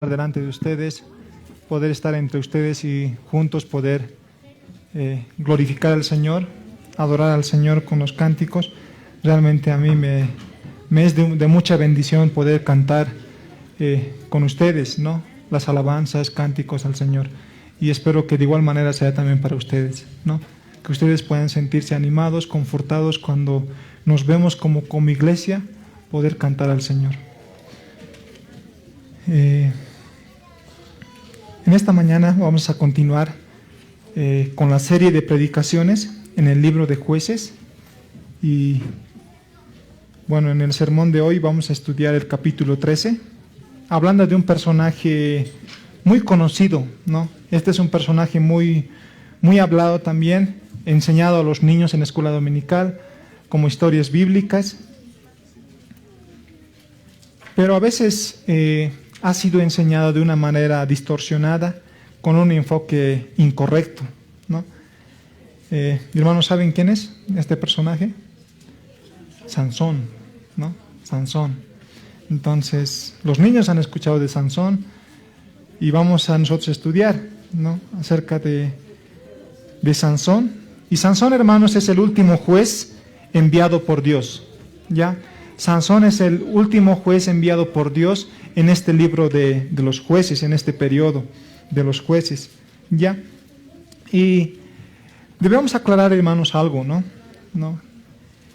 delante de ustedes, poder estar entre ustedes y juntos poder glorificar al Señor, adorar al Señor con los cánticos. Realmente a mí me es de mucha bendición poder cantar con ustedes, ¿no? Las alabanzas, cánticos al Señor. Y espero que de igual manera sea también para ustedes, ¿no? Que ustedes puedan sentirse animados, confortados cuando nos vemos como iglesia, poder cantar al Señor. En esta mañana vamos a continuar con la serie de predicaciones en el libro de Jueces. Y bueno, en el sermón de hoy vamos a estudiar el capítulo 13, hablando de un personaje muy conocido, ¿no? Este es un personaje muy hablado también, enseñado a los niños en la escuela dominical, como historias bíblicas. Pero a veces ha sido enseñado de una manera distorsionada, con un enfoque incorrecto, ¿no? Hermanos, ¿saben quién es este personaje? Sansón, ¿no? Sansón. Entonces, los niños han escuchado de Sansón y vamos a nosotros a estudiar, ¿no? Acerca de Sansón. Y Sansón, hermanos, es el último juez enviado por Dios, ¿ya? Sansón es el último juez enviado por Dios en este libro de los jueces, en este periodo de los jueces, ¿ya? Y debemos aclarar, hermanos, algo, ¿no?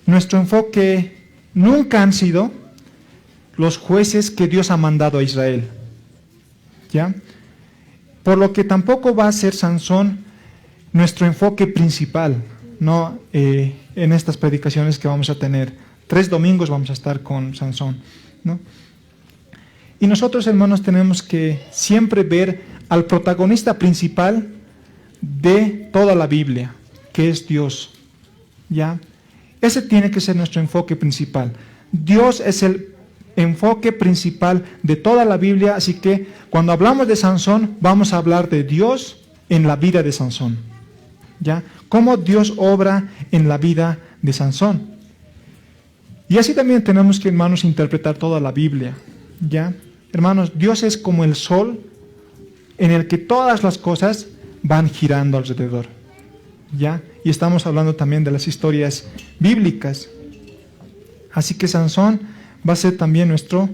Nuestro enfoque nunca han sido los jueces que Dios ha mandado a Israel, ¿ya? Por lo que tampoco va a ser Sansón nuestro enfoque principal, ¿no? En estas predicaciones que vamos a tener. 3 domingos vamos a estar con Sansón, ¿no? Y nosotros, hermanos, tenemos que siempre ver al protagonista principal de toda la Biblia, que es Dios, ¿ya? Ese tiene que ser nuestro enfoque principal. Dios es el enfoque principal de toda la Biblia, así que cuando hablamos de Sansón, vamos a hablar de Dios en la vida de Sansón, ¿ya? Cómo Dios obra en la vida de Sansón. Y así también tenemos que, hermanos, interpretar toda la Biblia, ¿ya? Hermanos, Dios es como el sol en el que todas las cosas van girando alrededor, ¿ya? Y estamos hablando también de las historias bíblicas. Así que Sansón va a ser también nuestro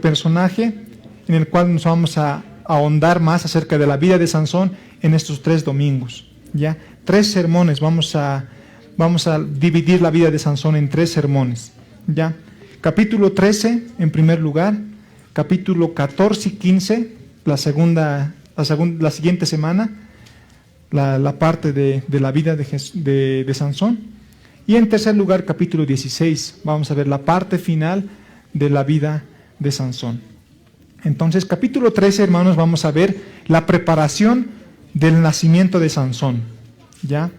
personaje en el cual nos vamos a ahondar más acerca de la vida de Sansón en estos 3 domingos, ¿ya? 3 sermones, vamos a dividir la vida de Sansón en 3 sermones, ¿ya? Capítulo 13, en primer lugar, capítulo 14 y 15, la siguiente semana, la parte de la vida de Sansón. Y en tercer lugar, capítulo 16, vamos a ver la parte final de la vida de Sansón. Entonces, capítulo 13, hermanos, vamos a ver la preparación del nacimiento de Sansón, ¿ya?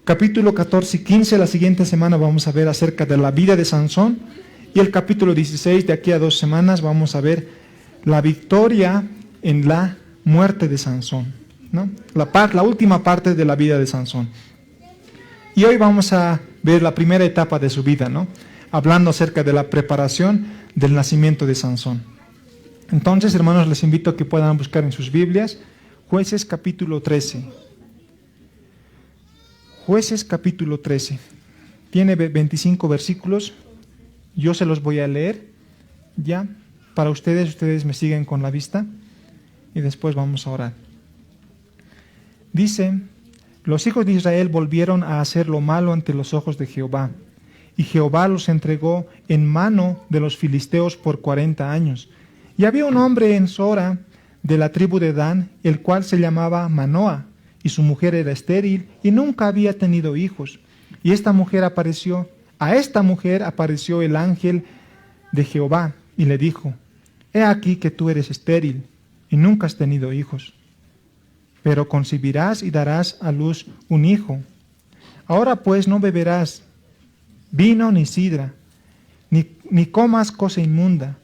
Capítulo 14 y 15, la siguiente semana vamos a ver acerca de la vida de Sansón. Y el capítulo 16, de aquí a 2 semanas, vamos a ver la victoria en la muerte de Sansón, ¿no? La última parte de la vida de Sansón. Y hoy vamos a ver la primera etapa de su vida, ¿no? Hablando acerca de la preparación del nacimiento de Sansón. Entonces, hermanos, les invito a que puedan buscar en sus Biblias Jueces capítulo 13. Jueces capítulo 13. Tiene 25 versículos. Yo se los voy a leer, ¿ya? Para ustedes me siguen con la vista y después vamos a orar. Dice: los hijos de Israel volvieron a hacer lo malo ante los ojos de Jehová, y Jehová los entregó en mano de los filisteos por 40 años. Y había un hombre en Sora, de la tribu de Dan, el cual se llamaba Manoa, y su mujer era estéril y nunca había tenido hijos. Y a esta mujer apareció el ángel de Jehová y le dijo: he aquí que tú eres estéril y nunca has tenido hijos, pero concebirás y darás a luz un hijo. Ahora pues no beberás vino ni sidra, ni comas cosa inmunda,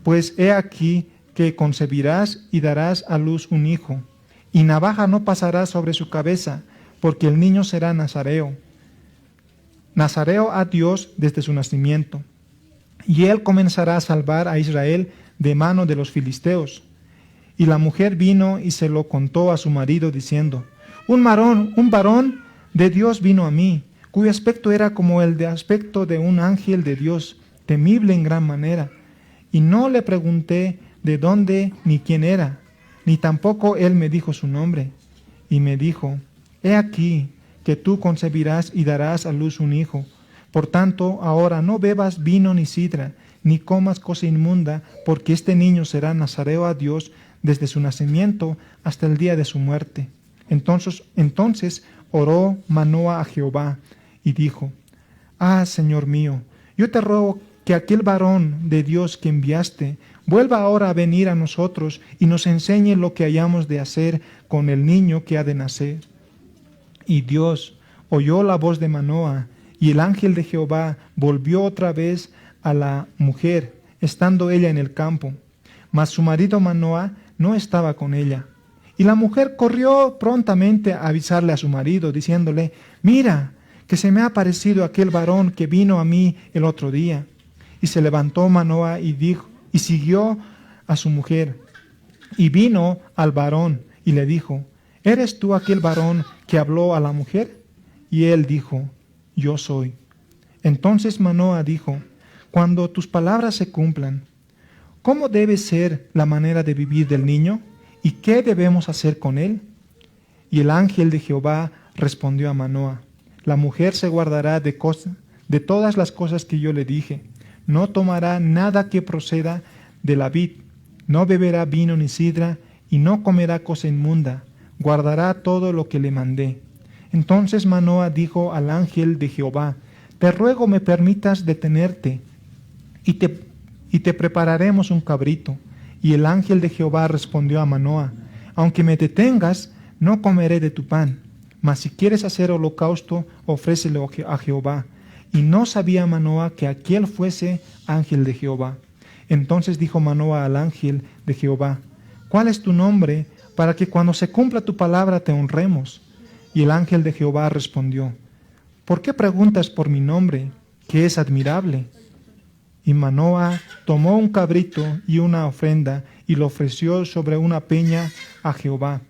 pues he aquí que concebirás y darás a luz un hijo, y navaja no pasará sobre su cabeza, porque el niño será nazareo a Dios desde su nacimiento. y él comenzará a salvar a Israel de mano de los filisteos. Y la mujer vino y se lo contó a su marido, diciendo: un varón de Dios vino a mí, cuyo aspecto era como el de aspecto de un ángel de Dios, temible en gran manera. Y no le pregunté de dónde ni quién era, ni tampoco él me dijo su nombre. Y me dijo: he aquí que tú concebirás y darás a luz un hijo. Por tanto, ahora no bebas vino ni sidra, ni comas cosa inmunda, porque este niño será nazareo a Dios desde su nacimiento hasta el día de su muerte. Entonces oró Manoa a Jehová y dijo: ah, Señor mío, yo te ruego que aquel varón de Dios que enviaste vuelva ahora a venir a nosotros y nos enseñe lo que hayamos de hacer con el niño que ha de nacer. Y Dios oyó la voz de Manoa, y el ángel de Jehová volvió otra vez a la mujer, estando ella en el campo. Mas su marido Manoa no estaba con ella. Y la mujer corrió prontamente a avisarle a su marido, diciéndole: mira, que se me ha aparecido aquel varón que vino a mí el otro día. Y se levantó Manoa y siguió a su mujer. Y vino al varón y le dijo: ¿eres tú aquel varón que habló a la mujer? Y él dijo: yo soy. Entonces Manoa dijo: cuando tus palabras se cumplan, ¿cómo debe ser la manera de vivir del niño? ¿Y qué debemos hacer con él? Y el ángel de Jehová respondió a Manoa: la mujer se guardará de todas las cosas que yo le dije. No tomará nada que proceda de la vid, no beberá vino ni sidra, y no comerá cosa inmunda. Guardará todo lo que le mandé. Entonces Manoa dijo al ángel de Jehová: te ruego me permitas detenerte, y te prepararemos un cabrito. Y el ángel de Jehová respondió a Manoa: aunque me detengas, no comeré de tu pan, mas si quieres hacer holocausto, ofrécelo a Jehová. Y no sabía Manoa que aquel fuese ángel de Jehová. Entonces dijo Manoa al ángel de Jehová: ¿cuál es tu nombre, para que cuando se cumpla tu palabra te honremos? Y el ángel de Jehová respondió: ¿por qué preguntas por mi nombre, que es admirable? Y Manoa tomó un cabrito y una ofrenda y lo ofreció sobre una peña a Jehová.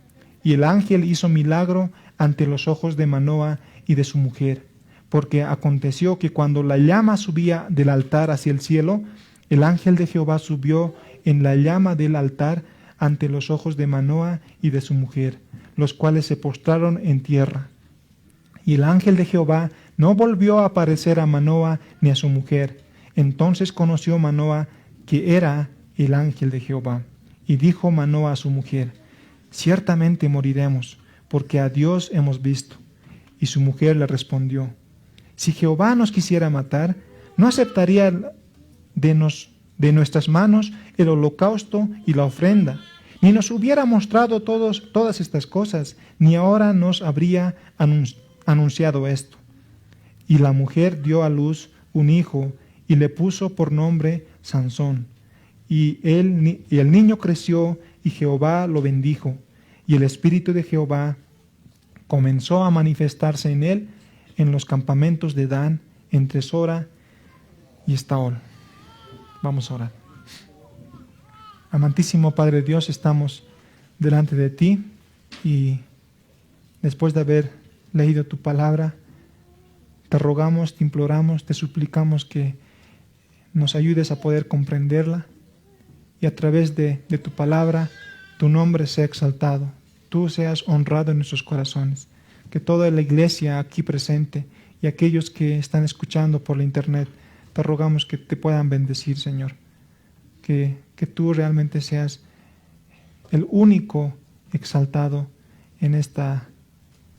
Y el ángel hizo milagro ante los ojos de Manoa y de su mujer, porque aconteció que cuando la llama subía del altar hacia el cielo, el ángel de Jehová subió en la llama del altar ante los ojos de Manoa y de su mujer, los cuales se postraron en tierra. Y el ángel de Jehová no volvió a aparecer a Manoa ni a su mujer. Entonces conoció Manoa que era el ángel de Jehová. Y dijo Manoa a su mujer: ciertamente moriremos, porque a Dios hemos visto. Y su mujer le respondió: si Jehová nos quisiera matar, ¿no aceptaría de nuestras manos el holocausto y la ofrenda? Ni nos hubiera mostrado todas estas cosas, ni ahora nos habría anunciado esto. Y la mujer dio a luz un hijo, y le puso por nombre Sansón. Y el niño creció, y Jehová lo bendijo. Y el espíritu de Jehová comenzó a manifestarse en él en los campamentos de Dan, entre Sora y Estaol. Vamos a orar. Amantísimo Padre Dios, estamos delante de ti, y después de haber leído tu palabra, te rogamos, te imploramos, te suplicamos que nos ayudes a poder comprenderla, y a través de tu palabra tu nombre sea exaltado, tú seas honrado en nuestros corazones. Que toda la iglesia aquí presente y aquellos que están escuchando por la internet, te rogamos que te puedan bendecir, Señor. Que tú realmente seas el único exaltado en esta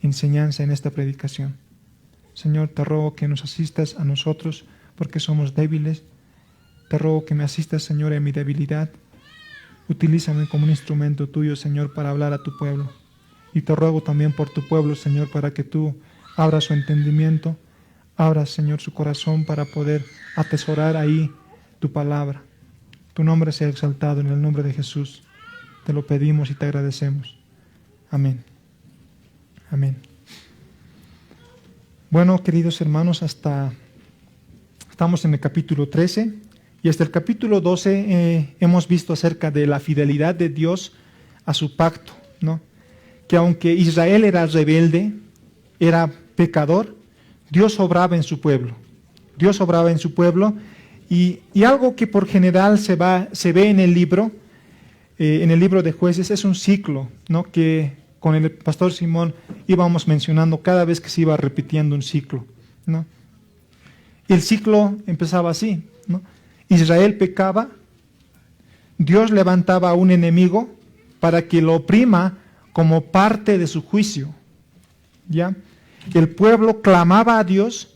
enseñanza, en esta predicación. Señor, te ruego que nos asistas a nosotros porque somos débiles. Te ruego que me asistas, Señor, en mi debilidad. Utilízame como un instrumento tuyo, Señor, para hablar a tu pueblo. Y te ruego también por tu pueblo, Señor, para que tú abras su entendimiento, abras, Señor, su corazón para poder atesorar ahí tu palabra. Tu nombre sea exaltado en el nombre de Jesús. Te lo pedimos y te agradecemos. Amén. Amén. Bueno, queridos hermanos, estamos en el capítulo 13 Y hasta el capítulo 12 hemos visto acerca de la fidelidad de Dios a su pacto, ¿no? Que aunque Israel era rebelde, era pecador, Dios obraba en su pueblo. Dios obraba en su pueblo y algo que por general se ve en el libro de Jueces es un ciclo, ¿no? Que con el pastor Simón íbamos mencionando cada vez que se iba repitiendo un ciclo, ¿no? El ciclo empezaba así, ¿no? Israel pecaba, Dios levantaba a un enemigo para que lo oprima como parte de su juicio, ¿ya? El pueblo clamaba a Dios,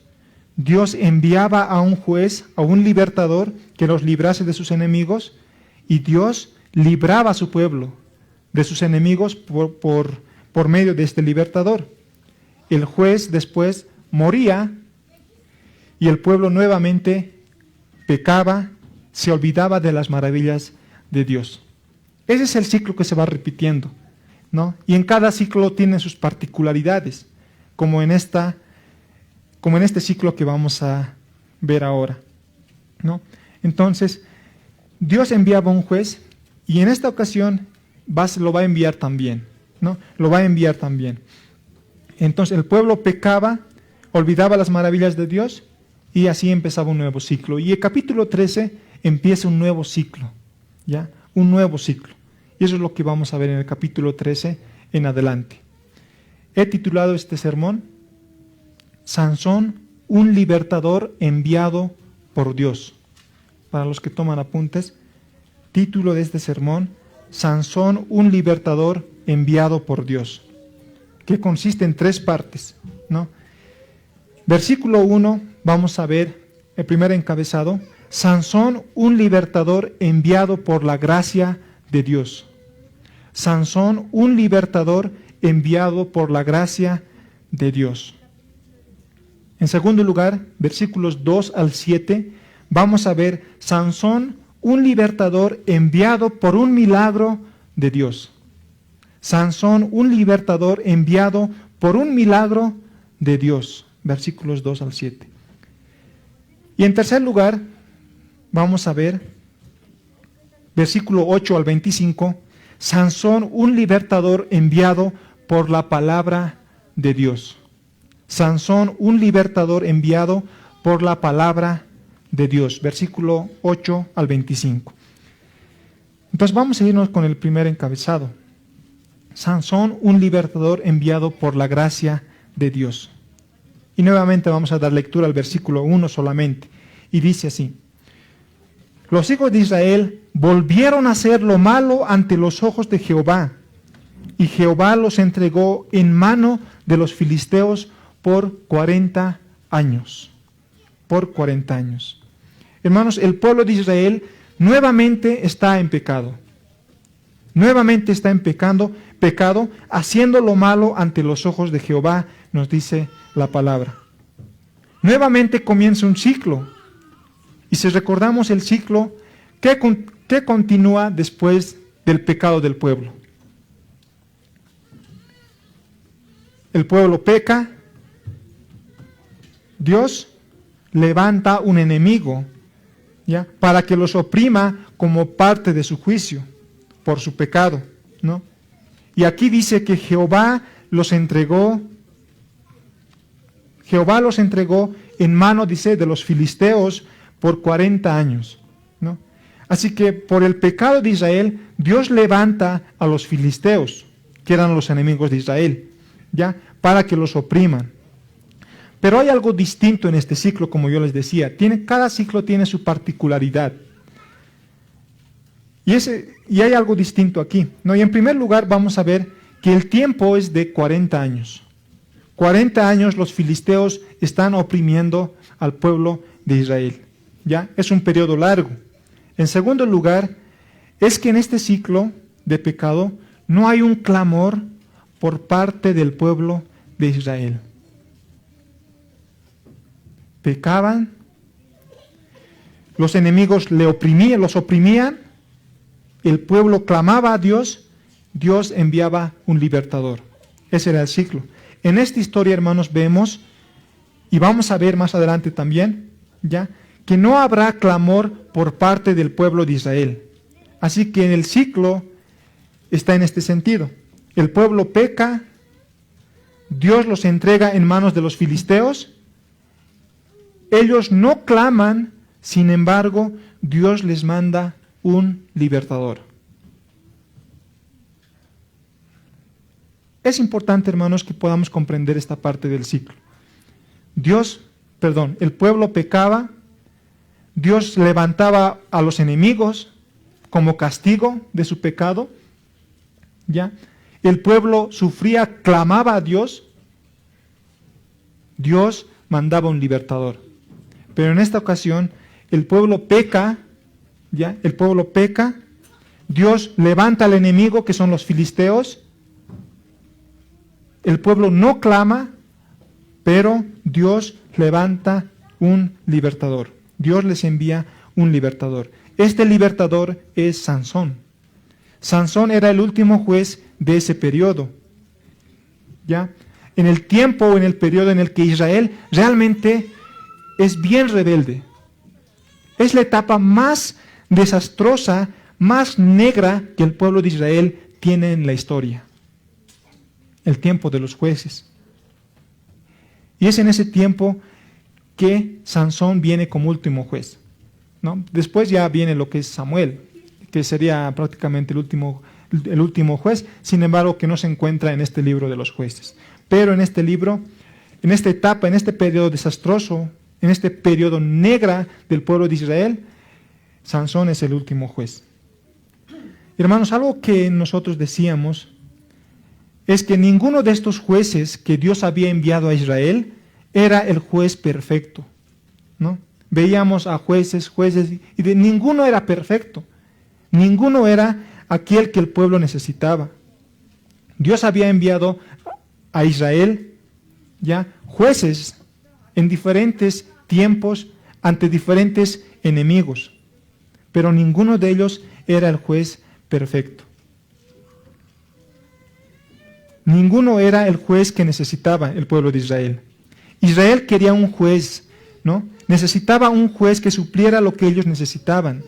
Dios enviaba a un juez, a un libertador que los librase de sus enemigos y Dios libraba a su pueblo de sus enemigos por medio de este libertador. El juez después moría y el pueblo nuevamente pecaba, se olvidaba de las maravillas de Dios. Ese es el ciclo que se va repitiendo, ¿no? Y en cada ciclo tiene sus particularidades, como en este ciclo que vamos a ver ahora, ¿no? Entonces, Dios enviaba un juez y en esta ocasión lo va a enviar también, ¿no? Lo va a enviar también. Entonces el pueblo pecaba, olvidaba las maravillas de Dios y así empezaba un nuevo ciclo. Y el capítulo 13 empieza un nuevo ciclo, ¿ya? Un nuevo ciclo. Y eso es lo que vamos a ver en el capítulo 13 en adelante. He titulado este sermón, Sansón, un libertador enviado por Dios. Para los que toman apuntes, título de este sermón, Sansón, un libertador enviado por Dios, que consiste en 3 partes, ¿no? Versículo 1, vamos a ver el primer encabezado, Sansón, un libertador enviado por la gracia de Dios. Sansón, un libertador enviado por la gracia de Dios. En segundo lugar, versículos 2 al 7, vamos a ver Sansón, un libertador enviado por un milagro de Dios. Sansón, un libertador enviado por un milagro de Dios. Versículos 2 al 7. Y en tercer lugar, vamos a ver versículo 8 al 25, Sansón, un libertador enviado por la palabra de Dios. Sansón, un libertador enviado por la palabra de Dios. Versículo 8 al 25. Entonces vamos a irnos con el primer encabezado. Sansón, un libertador enviado por la gracia de Dios. Y nuevamente vamos a dar lectura al versículo 1 solamente. Y dice así: los hijos de Israel volvieron a hacer lo malo ante los ojos de Jehová, y Jehová los entregó en mano de los filisteos por 40 años. Por 40 años. Hermanos, el pueblo de Israel nuevamente está en pecado. Nuevamente está en pecado, haciendo lo malo ante los ojos de Jehová, nos dice la palabra. Nuevamente comienza un ciclo. Y si recordamos el ciclo, ¿qué continúa después del pecado del pueblo? El pueblo peca, Dios levanta un enemigo, ¿ya? Para que los oprima como parte de su juicio por su pecado, ¿no? Y aquí dice que Jehová los entregó en mano, dice, de los filisteos por 40 años, ¿no? Así que por el pecado de Israel, Dios levanta a los filisteos, que eran los enemigos de Israel, ¿ya? Para que los opriman. Pero hay algo distinto en este ciclo, como yo les decía. Cada ciclo tiene su particularidad. Y hay algo distinto aquí, ¿no? Y en primer lugar vamos a ver que el tiempo es de 40 años. 40 años los filisteos están oprimiendo al pueblo de Israel. ¿Ya? Es un periodo largo. En segundo lugar, es que en este ciclo de pecado no hay un clamor por parte del pueblo de Israel. Pecaban, los enemigos los oprimían, el pueblo clamaba a Dios, Dios enviaba un libertador. Ese era el ciclo. En esta historia, hermanos, vemos, y vamos a ver más adelante también, ya, que no habrá clamor por parte del pueblo de Israel. Así que en el ciclo está en este sentido. El pueblo peca, Dios los entrega en manos de los filisteos, ellos no claman, sin embargo, Dios les manda un libertador. Es importante, hermanos, que podamos comprender esta parte del ciclo. El pueblo pecaba, Dios levantaba a los enemigos como castigo de su pecado, ¿ya? El pueblo sufría, clamaba a Dios, Dios mandaba un libertador. Pero en esta ocasión, el pueblo peca, ¿ya? El pueblo peca, Dios levanta al enemigo, que son los filisteos, el pueblo no clama, pero Dios levanta un libertador. Dios les envía un libertador. Este libertador es Sansón. Sansón era el último juez de ese periodo. ¿Ya? En el tiempo o en el periodo en el que Israel realmente es bien rebelde. Es la etapa más desastrosa, más negra que el pueblo de Israel tiene en la historia. El tiempo de los jueces. Y es en ese tiempo que Sansón viene como último juez, ¿no? Después ya viene lo que es Samuel, que sería prácticamente el último juez, sin embargo que no se encuentra en este libro de los jueces. Pero en este libro, en esta etapa, en este periodo desastroso, en este periodo negra del pueblo de Israel, Sansón es el último juez. Hermanos, algo que nosotros decíamos es que ninguno de estos jueces que Dios había enviado a Israel era el juez perfecto, ¿no? Veíamos a jueces, y ninguno era perfecto. Ninguno era aquel que el pueblo necesitaba. Dios había enviado a Israel, ya, jueces en diferentes tiempos ante diferentes enemigos, pero ninguno de ellos era el juez perfecto. Ninguno era el juez que necesitaba el pueblo de Israel. Israel quería un juez, ¿no? Necesitaba un juez que supliera lo que ellos necesitaban,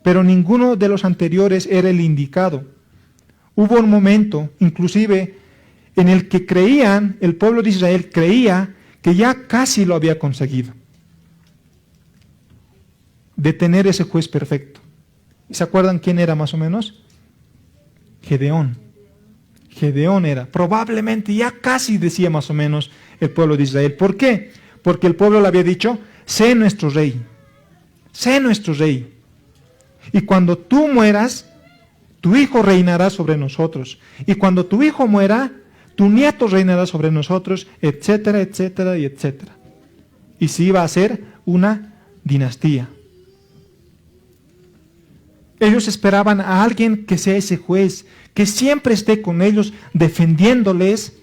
pero ninguno de los anteriores era el indicado. Hubo un momento, inclusive, en el que el pueblo de Israel creía que ya casi lo había conseguido, de tener ese juez perfecto. ¿Se acuerdan quién era más o menos? Gedeón. Gedeón era, probablemente ya casi decía más o menos el pueblo de Israel. ¿Por qué? Porque el pueblo le había dicho, sé nuestro rey, sé nuestro rey. Y cuando tú mueras, tu hijo reinará sobre nosotros. Y cuando tu hijo muera, tu nieto reinará sobre nosotros, etcétera, etcétera y etcétera. Y se iba a hacer una dinastía. Ellos esperaban a alguien que sea ese juez, que siempre esté con ellos defendiéndoles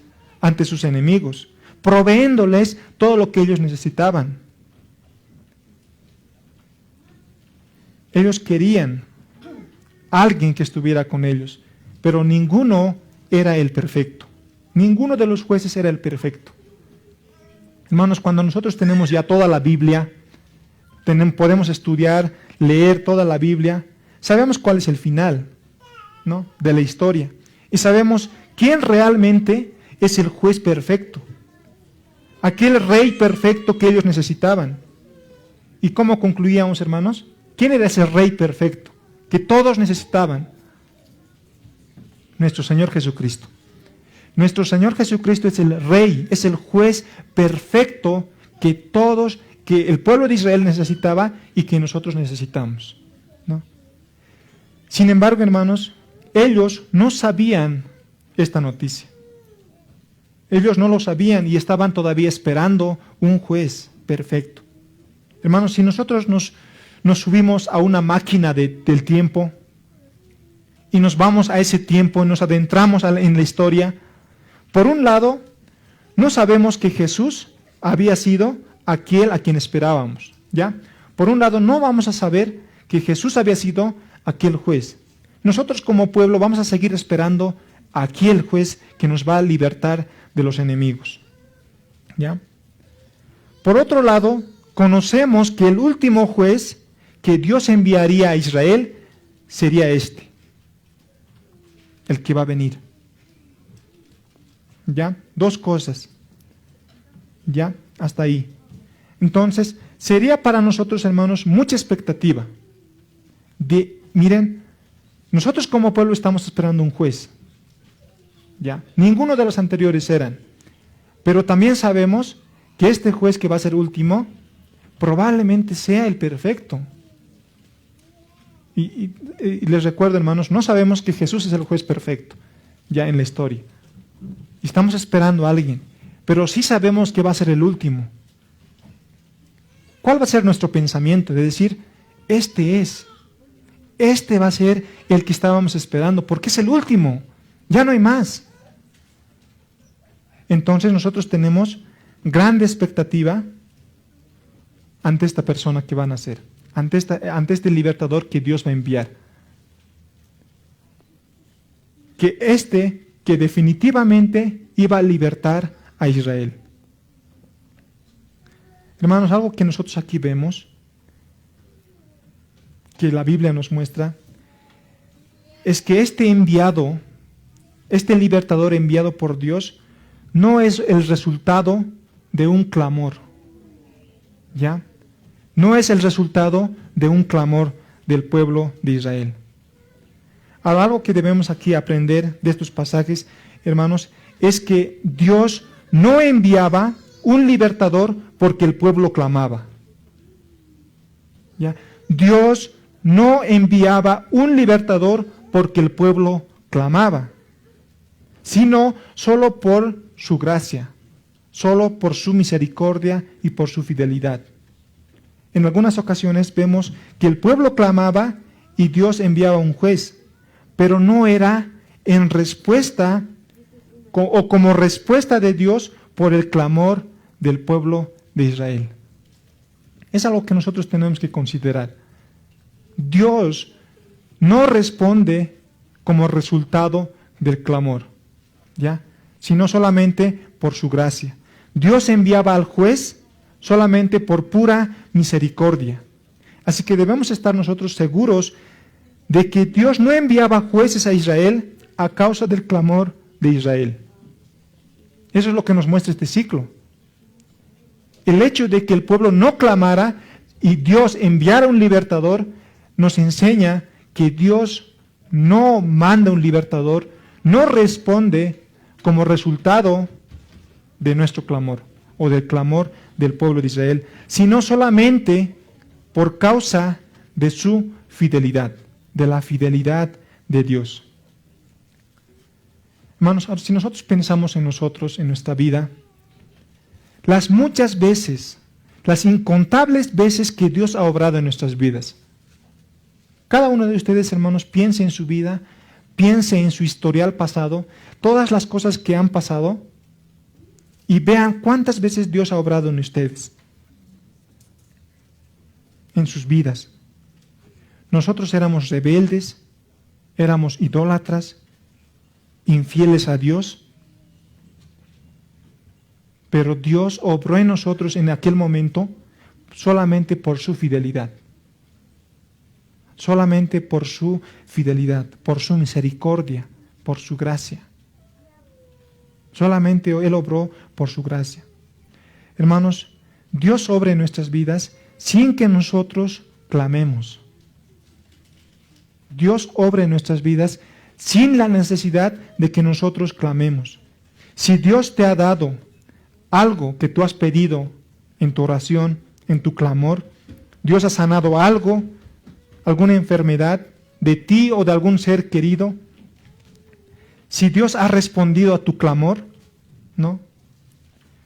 ante sus enemigos, proveyéndoles todo lo que ellos necesitaban. Ellos querían a alguien que estuviera con ellos, pero ninguno era el perfecto. Ninguno de los jueces era el perfecto. Hermanos, cuando nosotros tenemos ya toda la Biblia, podemos estudiar, leer toda la Biblia, sabemos cuál es el final, ¿no?, de la historia. Y sabemos quién realmente es el juez perfecto. Aquel rey perfecto que ellos necesitaban. ¿Y cómo concluíamos, hermanos? ¿Quién era ese rey perfecto que todos necesitaban? Nuestro Señor Jesucristo. Nuestro Señor Jesucristo es el rey, es el juez perfecto que el pueblo de Israel necesitaba y que nosotros necesitamos, ¿no? Sin embargo, hermanos, ellos no sabían esta noticia. Ellos no lo sabían y estaban todavía esperando un juez perfecto. Hermanos, si nosotros nos subimos a una máquina del tiempo y nos vamos a ese tiempo y nos adentramos en la historia, por un lado, no sabemos que Jesús había sido aquel a quien esperábamos, ¿ya? Por un lado, no vamos a saber que Jesús había sido aquel juez. Nosotros como pueblo vamos a seguir esperando a aquel juez que nos va a libertar de los enemigos, ¿ya? Por otro lado, conocemos que el último juez que Dios enviaría a Israel sería este, el que va a venir. ¿Ya? Dos cosas. ¿Ya? Hasta ahí. Entonces, sería para nosotros, hermanos, mucha expectativa. Miren, nosotros como pueblo estamos esperando un juez. ¿Ya? Ninguno de los anteriores eran. Pero también sabemos que este juez que va a ser último, probablemente sea el perfecto. Y les recuerdo, hermanos, no sabemos que Jesús es el juez perfecto, ya en la historia. Y estamos esperando a alguien, pero sí sabemos que va a ser el último. ¿Cuál va a ser nuestro pensamiento? De decir, este va a ser el que estábamos esperando, porque es el último, ya no hay más. Entonces nosotros tenemos grande expectativa ante esta persona que va a nacer, ante este libertador que Dios va a enviar. Que definitivamente iba a libertar a Israel. Hermanos, algo que nosotros aquí vemos, que la Biblia nos muestra, es que este libertador enviado por Dios, no es el resultado de un clamor. ¿Ya? No es el resultado de un clamor del pueblo de Israel. Algo que debemos aquí aprender de estos pasajes, hermanos, es que Dios no enviaba un libertador porque el pueblo clamaba. ¿Ya? Dios no enviaba un libertador porque el pueblo clamaba, sino solo por su gracia, solo por su misericordia y por su fidelidad. En algunas ocasiones vemos que el pueblo clamaba y Dios enviaba un juez, pero no era en respuesta o como respuesta de Dios por el clamor del pueblo de Israel. Es algo que nosotros tenemos que considerar. Dios no responde como resultado del clamor, ¿ya? Sino solamente por su gracia. Dios enviaba al juez solamente por pura misericordia. Así que debemos estar nosotros seguros de que Dios no enviaba jueces a Israel a causa del clamor de Israel. Eso es lo que nos muestra este ciclo. El hecho de que el pueblo no clamara y Dios enviara un libertador nos enseña que Dios no manda un libertador, no responde como resultado de nuestro clamor o del clamor del pueblo de Israel, sino solamente por causa de su fidelidad, de la fidelidad de Dios. Hermanos, si nosotros pensamos en nosotros, en nuestra vida, las muchas veces, las incontables veces que Dios ha obrado en nuestras vidas, cada uno de ustedes, hermanos, piense en su vida, piense en su historial pasado, todas las cosas que han pasado, y vean cuántas veces Dios ha obrado en ustedes, en sus vidas. Nosotros éramos rebeldes, éramos idólatras, infieles a Dios, pero Dios obró en nosotros en aquel momento solamente por su fidelidad. Solamente por su fidelidad, por su misericordia, por su gracia. Solamente Él obró por su gracia. Hermanos, Dios obra en nuestras vidas sin que nosotros clamemos. Dios obra en nuestras vidas sin la necesidad de que nosotros clamemos. Si Dios te ha dado algo que tú has pedido en tu oración, en tu clamor, Dios ha sanado algo, alguna enfermedad de ti o de algún ser querido, si Dios ha respondido a tu clamor,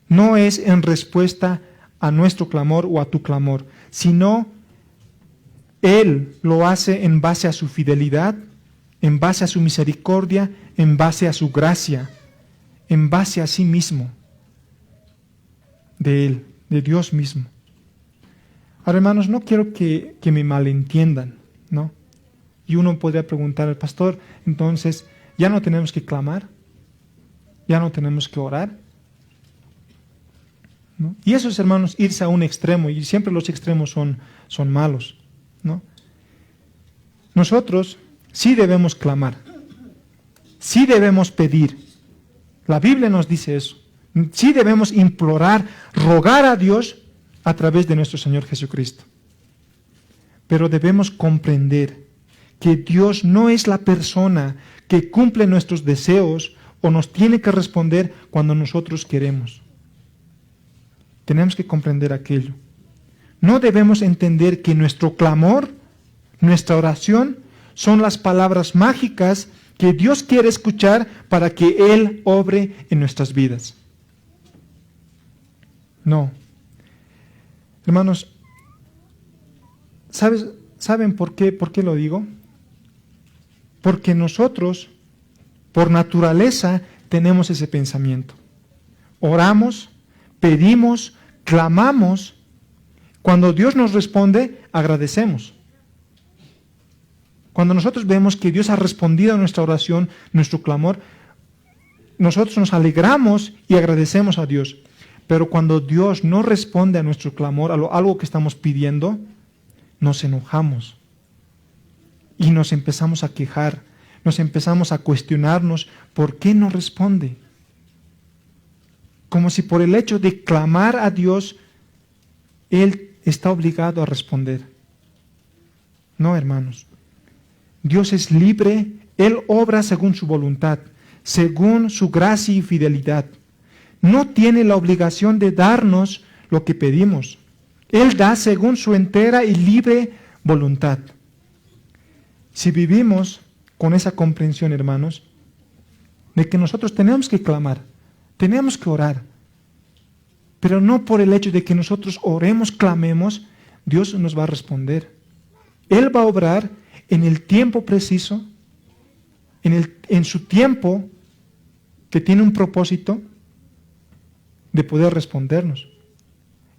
no es en respuesta a nuestro clamor o a tu clamor, sino Él lo hace en base a su fidelidad, en base a su misericordia, en base a su gracia, en base a sí mismo, de Él, de Dios mismo. Ahora, hermanos, no quiero que me malentiendan, ¿no? Y uno podría preguntar al pastor, entonces, ¿ya no tenemos que clamar? ¿Ya no tenemos que orar? ¿no? Y eso es, hermanos, irse a un extremo, y siempre los extremos son malos, ¿no? Nosotros sí debemos clamar, sí debemos pedir. La Biblia nos dice eso. Sí debemos implorar, rogar a Dios a través de nuestro Señor Jesucristo. Pero debemos comprender que Dios no es la persona que cumple nuestros deseos o nos tiene que responder cuando nosotros queremos. Tenemos que comprender aquello. No debemos entender que nuestro clamor, nuestra oración, son las palabras mágicas que Dios quiere escuchar para que Él obre en nuestras vidas. No. Hermanos, ¿saben por qué lo digo? Porque nosotros, por naturaleza, tenemos ese pensamiento. Oramos, pedimos, clamamos. Cuando Dios nos responde, agradecemos. Cuando nosotros vemos que Dios ha respondido a nuestra oración, nuestro clamor, nosotros nos alegramos y agradecemos a Dios. Pero cuando Dios no responde a nuestro clamor, a algo que estamos pidiendo, nos enojamos y nos empezamos a quejar, nos empezamos a cuestionarnos por qué no responde. Como si por el hecho de clamar a Dios, Él está obligado a responder. No, hermanos. Dios es libre, Él obra según su voluntad, según su gracia y fidelidad. No tiene la obligación de darnos lo que pedimos. Él da según su entera y libre voluntad. Si vivimos con esa comprensión, hermanos, de que nosotros tenemos que clamar, tenemos que orar, pero no por el hecho de que nosotros oremos, clamemos, Dios nos va a responder. Él va a obrar en el tiempo preciso, en su tiempo que tiene un propósito de poder respondernos.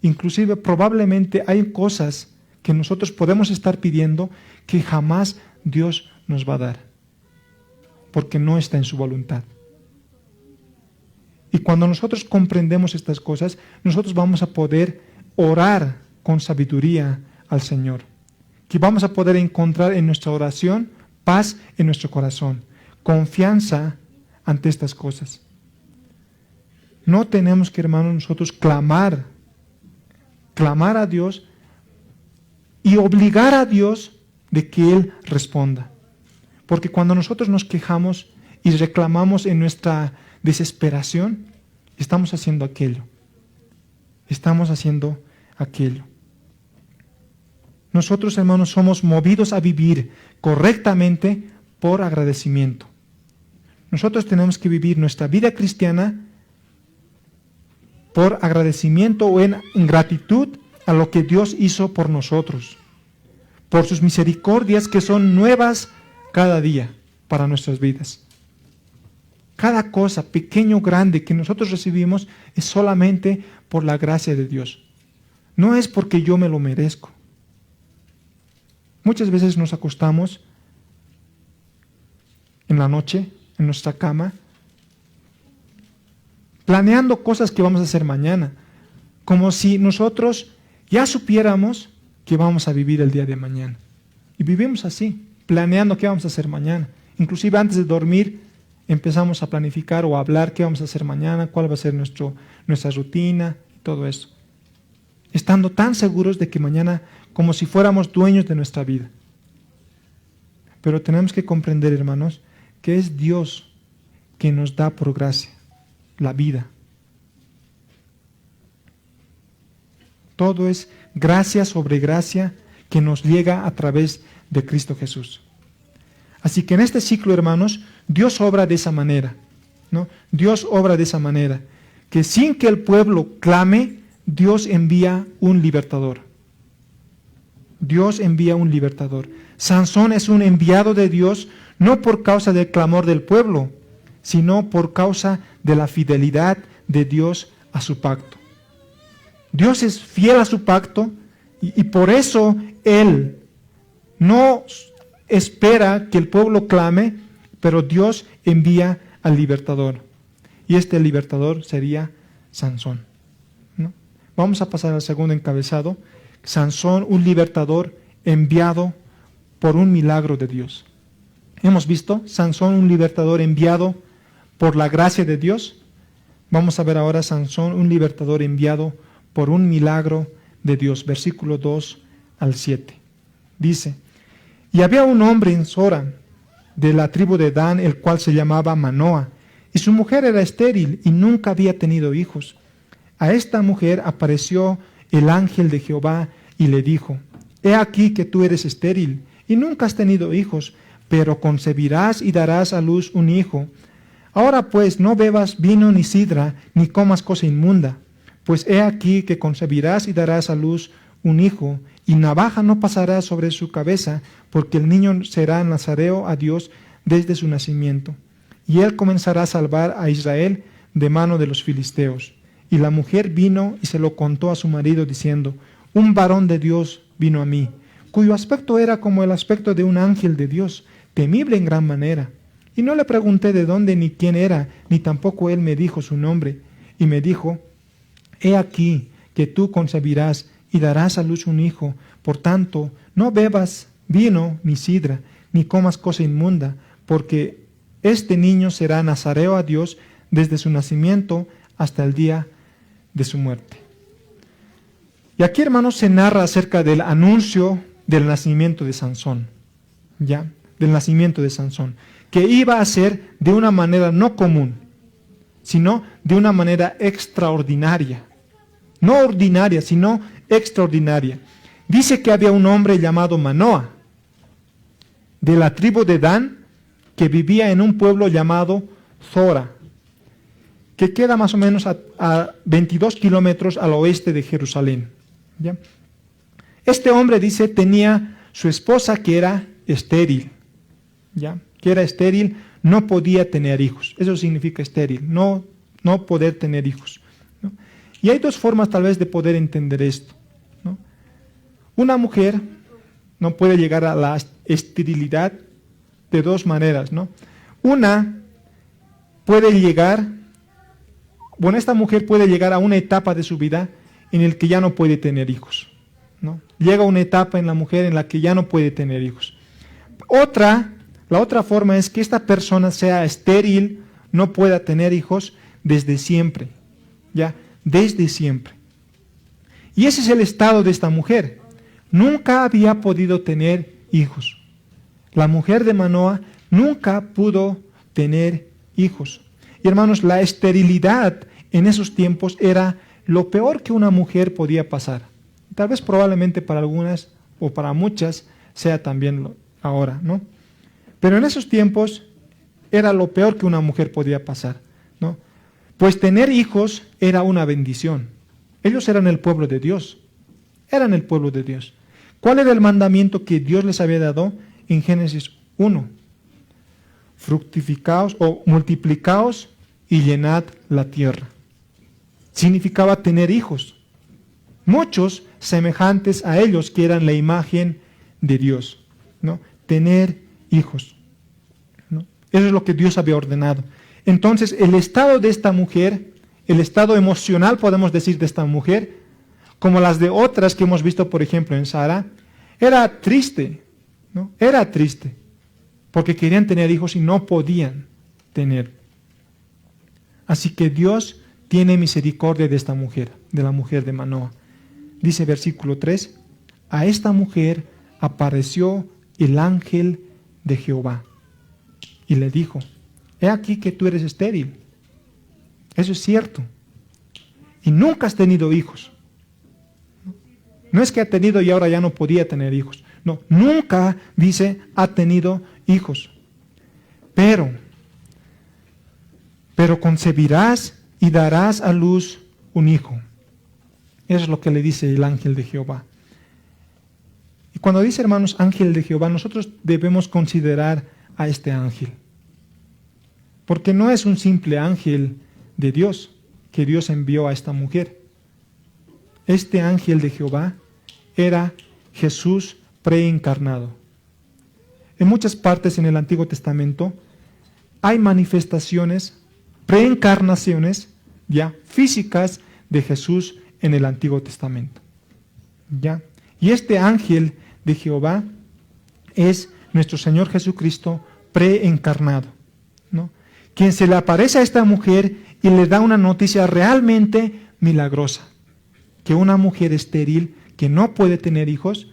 Inclusive probablemente hay cosas que nosotros podemos estar pidiendo que jamás Dios nos va a dar, porque no está en su voluntad. Y cuando nosotros comprendemos estas cosas, nosotros vamos a poder orar con sabiduría al Señor, que vamos a poder encontrar en nuestra oración paz en nuestro corazón, confianza ante estas cosas. No tenemos que, hermanos, nosotros clamar a Dios y obligar a Dios de que Él responda. Porque cuando nosotros nos quejamos y reclamamos en nuestra desesperación, estamos haciendo aquello. Estamos haciendo aquello. Nosotros, hermanos, somos movidos a vivir correctamente por agradecimiento. Nosotros tenemos que vivir nuestra vida cristiana por agradecimiento o en gratitud a lo que Dios hizo por nosotros, por sus misericordias que son nuevas cada día para nuestras vidas. Cada cosa, pequeño o grande, que nosotros recibimos es solamente por la gracia de Dios. No es porque yo me lo merezco. Muchas veces nos acostamos en la noche, en nuestra cama, planeando cosas que vamos a hacer mañana, como si nosotros ya supiéramos que vamos a vivir el día de mañana. Y vivimos así, planeando qué vamos a hacer mañana. Inclusive antes de dormir empezamos a planificar o a hablar qué vamos a hacer mañana, cuál va a ser nuestra rutina, todo eso. Estando tan seguros de que mañana, como si fuéramos dueños de nuestra vida. Pero tenemos que comprender, hermanos, que es Dios que nos da por gracia la vida. Todo es gracia sobre gracia que nos llega a través de Cristo Jesús. Así que en este ciclo, hermanos, Dios obra de esa manera, ¿no? Dios obra de esa manera, que sin que el pueblo clame, Dios envía un libertador. Dios envía un libertador. Sansón es un enviado de Dios, no por causa del clamor del pueblo, sino por causa de la fidelidad de Dios a su pacto. Dios es fiel a su pacto y por eso Él no espera que el pueblo clame, pero Dios envía al libertador. Y este libertador sería Sansón, ¿no? Vamos a pasar al segundo encabezado. Sansón, un libertador enviado por un milagro de Dios. Hemos visto Sansón, un libertador enviado por la gracia de Dios. Vamos a ver ahora Sansón, un libertador enviado por un milagro de Dios. Versículo 2 al 7. Dice: y había un hombre en Sora, de la tribu de Dan, el cual se llamaba Manoa, y su mujer era estéril y nunca había tenido hijos. A esta mujer apareció el ángel de Jehová y le dijo: he aquí que tú eres estéril y nunca has tenido hijos, pero concebirás y darás a luz un hijo. Ahora pues no bebas vino ni sidra, ni comas cosa inmunda, pues he aquí que concebirás y darás a luz un hijo, y navaja no pasará sobre su cabeza, porque el niño será nazareo a Dios desde su nacimiento. Y él comenzará a salvar a Israel de mano de los filisteos. Y la mujer vino y se lo contó a su marido, diciendo: un varón de Dios vino a mí, cuyo aspecto era como el aspecto de un ángel de Dios, temible en gran manera. Y no le pregunté de dónde ni quién era, ni tampoco él me dijo su nombre. Y me dijo: he aquí que tú concebirás y darás a luz un hijo. Por tanto, no bebas vino ni sidra, ni comas cosa inmunda, porque este niño será nazareo a Dios desde su nacimiento hasta el día de su muerte. Y aquí, hermanos, se narra acerca del anuncio del nacimiento de Sansón, ¿ya? Del nacimiento de Sansón, que iba a ser de una manera no común, sino de una manera extraordinaria. No ordinaria, sino extraordinaria. Dice que había un hombre llamado Manoa, de la tribu de Dan, que vivía en un pueblo llamado Sora, que queda más o menos a 22 kilómetros al oeste de Jerusalén. ¿Ya? Este hombre, dice, tenía su esposa que era estéril. ¿Ya? Que era estéril, no podía tener hijos. Eso significa estéril, no poder tener hijos, ¿no? Y hay dos formas tal vez de poder entender esto, ¿no? Una mujer no puede llegar a la esterilidad de dos maneras, ¿no? Una puede llegar, esta mujer puede llegar a una etapa de su vida en la que ya no puede tener hijos, ¿no? Llega una etapa en la mujer en la que ya no puede tener hijos. La otra forma es que esta persona sea estéril, no pueda tener hijos desde siempre, ¿ya? Desde siempre. Y ese es el estado de esta mujer. Nunca había podido tener hijos. La mujer de Manoa nunca pudo tener hijos. Y hermanos, la esterilidad en esos tiempos era lo peor que una mujer podía pasar. Tal vez probablemente para algunas o para muchas sea también ahora, ¿no? Pero en esos tiempos era lo peor que una mujer podía pasar, ¿no? Pues tener hijos era una bendición. Ellos eran el pueblo de Dios. Eran el pueblo de Dios. ¿Cuál era el mandamiento que Dios les había dado en Génesis 1? Fructificaos o multiplicaos y llenad la tierra. Significaba tener hijos. Muchos semejantes a ellos que eran la imagen de Dios, ¿no? Tener hijos, ¿no? Eso es lo que Dios había ordenado. Entonces, el estado de esta mujer, el estado emocional, podemos decir, de esta mujer, como las de otras que hemos visto, por ejemplo, en Sara, era triste, ¿no? Era triste, porque querían tener hijos y no podían tener. Así que Dios tiene misericordia de esta mujer, de la mujer de Manoa. Dice versículo 3, a esta mujer apareció el ángel de Jehová y le dijo: he aquí que tú eres estéril. Eso es cierto. Y nunca has tenido hijos. No es que ha tenido y ahora ya no podía tener hijos. No, nunca, dice, ha tenido hijos. Pero concebirás y darás a luz un hijo. Eso es lo que le dice el ángel de Jehová. Y cuando dice, hermanos, ángel de Jehová, nosotros debemos considerar a este ángel. Porque no es un simple ángel de Dios que Dios envió a esta mujer. Este ángel de Jehová era Jesús preencarnado. En muchas partes en el Antiguo Testamento hay manifestaciones, preencarnaciones ya físicas de Jesús en el Antiguo Testamento. ¿Ya? Y este ángel de Jehová es nuestro Señor Jesucristo preencarnado, ¿no? Quien se le aparece a esta mujer y le da una noticia realmente milagrosa, que una mujer estéril que no puede tener hijos,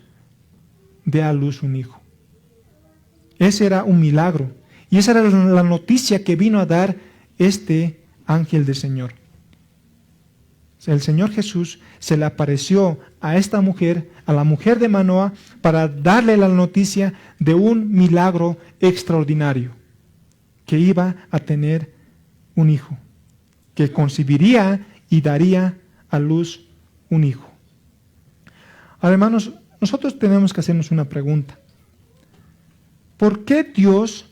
dé a luz un hijo. Ese era un milagro, y esa era la noticia que vino a dar este ángel del Señor. El Señor Jesús se le apareció a esta mujer, a la mujer de Manoa, para darle la noticia de un milagro extraordinario, que iba a tener un hijo, que concibiría y daría a luz un hijo. Ahora, hermanos, nosotros tenemos que hacernos una pregunta. ¿Por qué Dios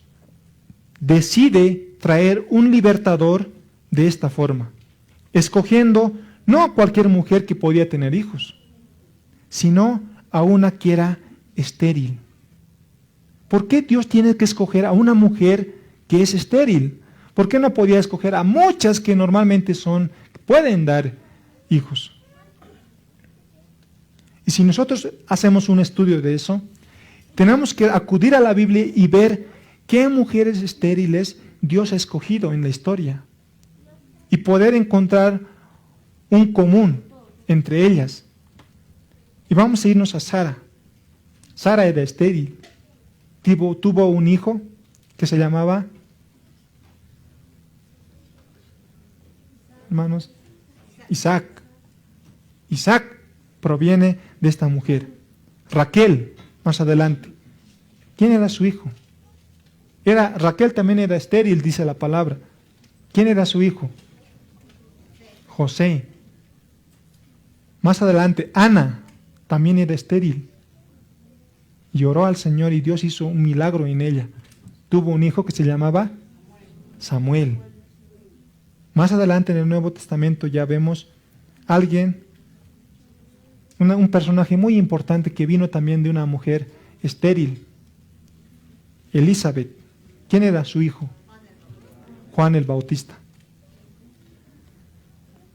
decide traer un libertador de esta forma? Escogiendo no a cualquier mujer que podía tener hijos, sino a una que era estéril. ¿Por qué Dios tiene que escoger a una mujer que es estéril? ¿Por qué no podía escoger a muchas que normalmente pueden dar hijos? Y si nosotros hacemos un estudio de eso, tenemos que acudir a la Biblia y ver qué mujeres estériles Dios ha escogido en la historia y poder encontrar un común entre ellas. Y vamos a irnos a Sara. Sara era estéril. Tuvo un hijo que se llamaba, hermanos, Isaac. Isaac proviene de esta mujer. Raquel, más adelante. ¿Quién era su hijo? Raquel también era estéril, dice la palabra. ¿Quién era su hijo? José. Más adelante, Ana también era estéril. Lloró al Señor y Dios hizo un milagro en ella. Tuvo un hijo que se llamaba Samuel. Más adelante en el Nuevo Testamento ya vemos un personaje muy importante que vino también de una mujer estéril. Elizabeth. ¿Quién era su hijo? Juan el Bautista.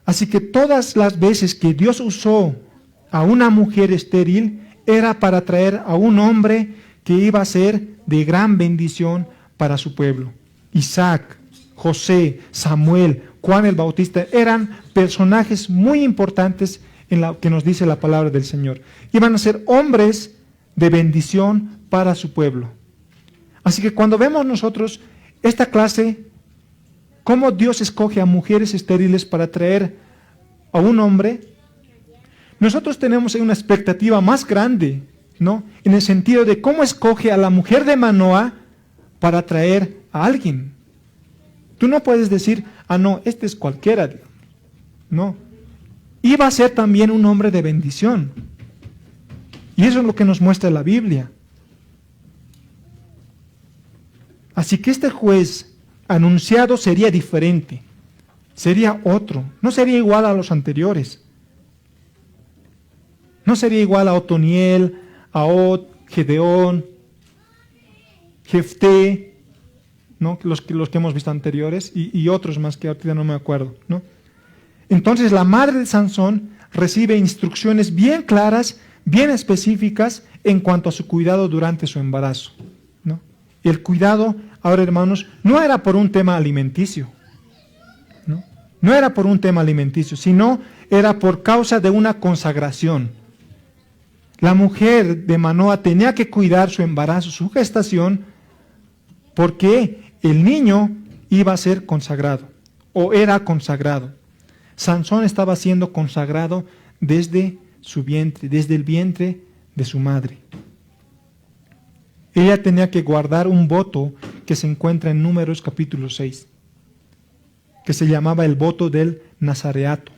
Así que todas las veces que Dios usó a una mujer estéril, era para traer a un hombre que iba a ser de gran bendición para su pueblo. Isaac, José, Samuel, Juan el Bautista, eran personajes muy importantes en lo que nos dice la palabra del Señor. Iban a ser hombres de bendición para su pueblo. Así que cuando vemos nosotros esta clase, cómo Dios escoge a mujeres estériles para traer a un hombre, nosotros tenemos una expectativa más grande, ¿no? En el sentido de cómo escoge a la mujer de Manoa para traer a alguien. Tú no puedes decir, no, este es cualquiera. No. Iba a ser también un hombre de bendición. Y eso es lo que nos muestra la Biblia. Así que este juez anunciado sería diferente, sería otro, no sería igual a los anteriores. No sería igual a Otoniel, a Od, Gedeón, Jefté, ¿no? los que hemos visto anteriores, y otros más que ahorita no me acuerdo, ¿no? Entonces la madre de Sansón recibe instrucciones bien claras, bien específicas en cuanto a su cuidado durante su embarazo, ¿no? El cuidado, ahora hermanos, no era por un tema alimenticio, ¿no? No era por un tema alimenticio, sino era por causa de una consagración. La mujer de Manoa tenía que cuidar su embarazo, su gestación, porque el niño iba a ser consagrado, o era consagrado. Sansón estaba siendo consagrado desde su vientre, desde el vientre de su madre. Ella tenía que guardar un voto que se encuentra en Números capítulo 6, que se llamaba el voto del nazareato,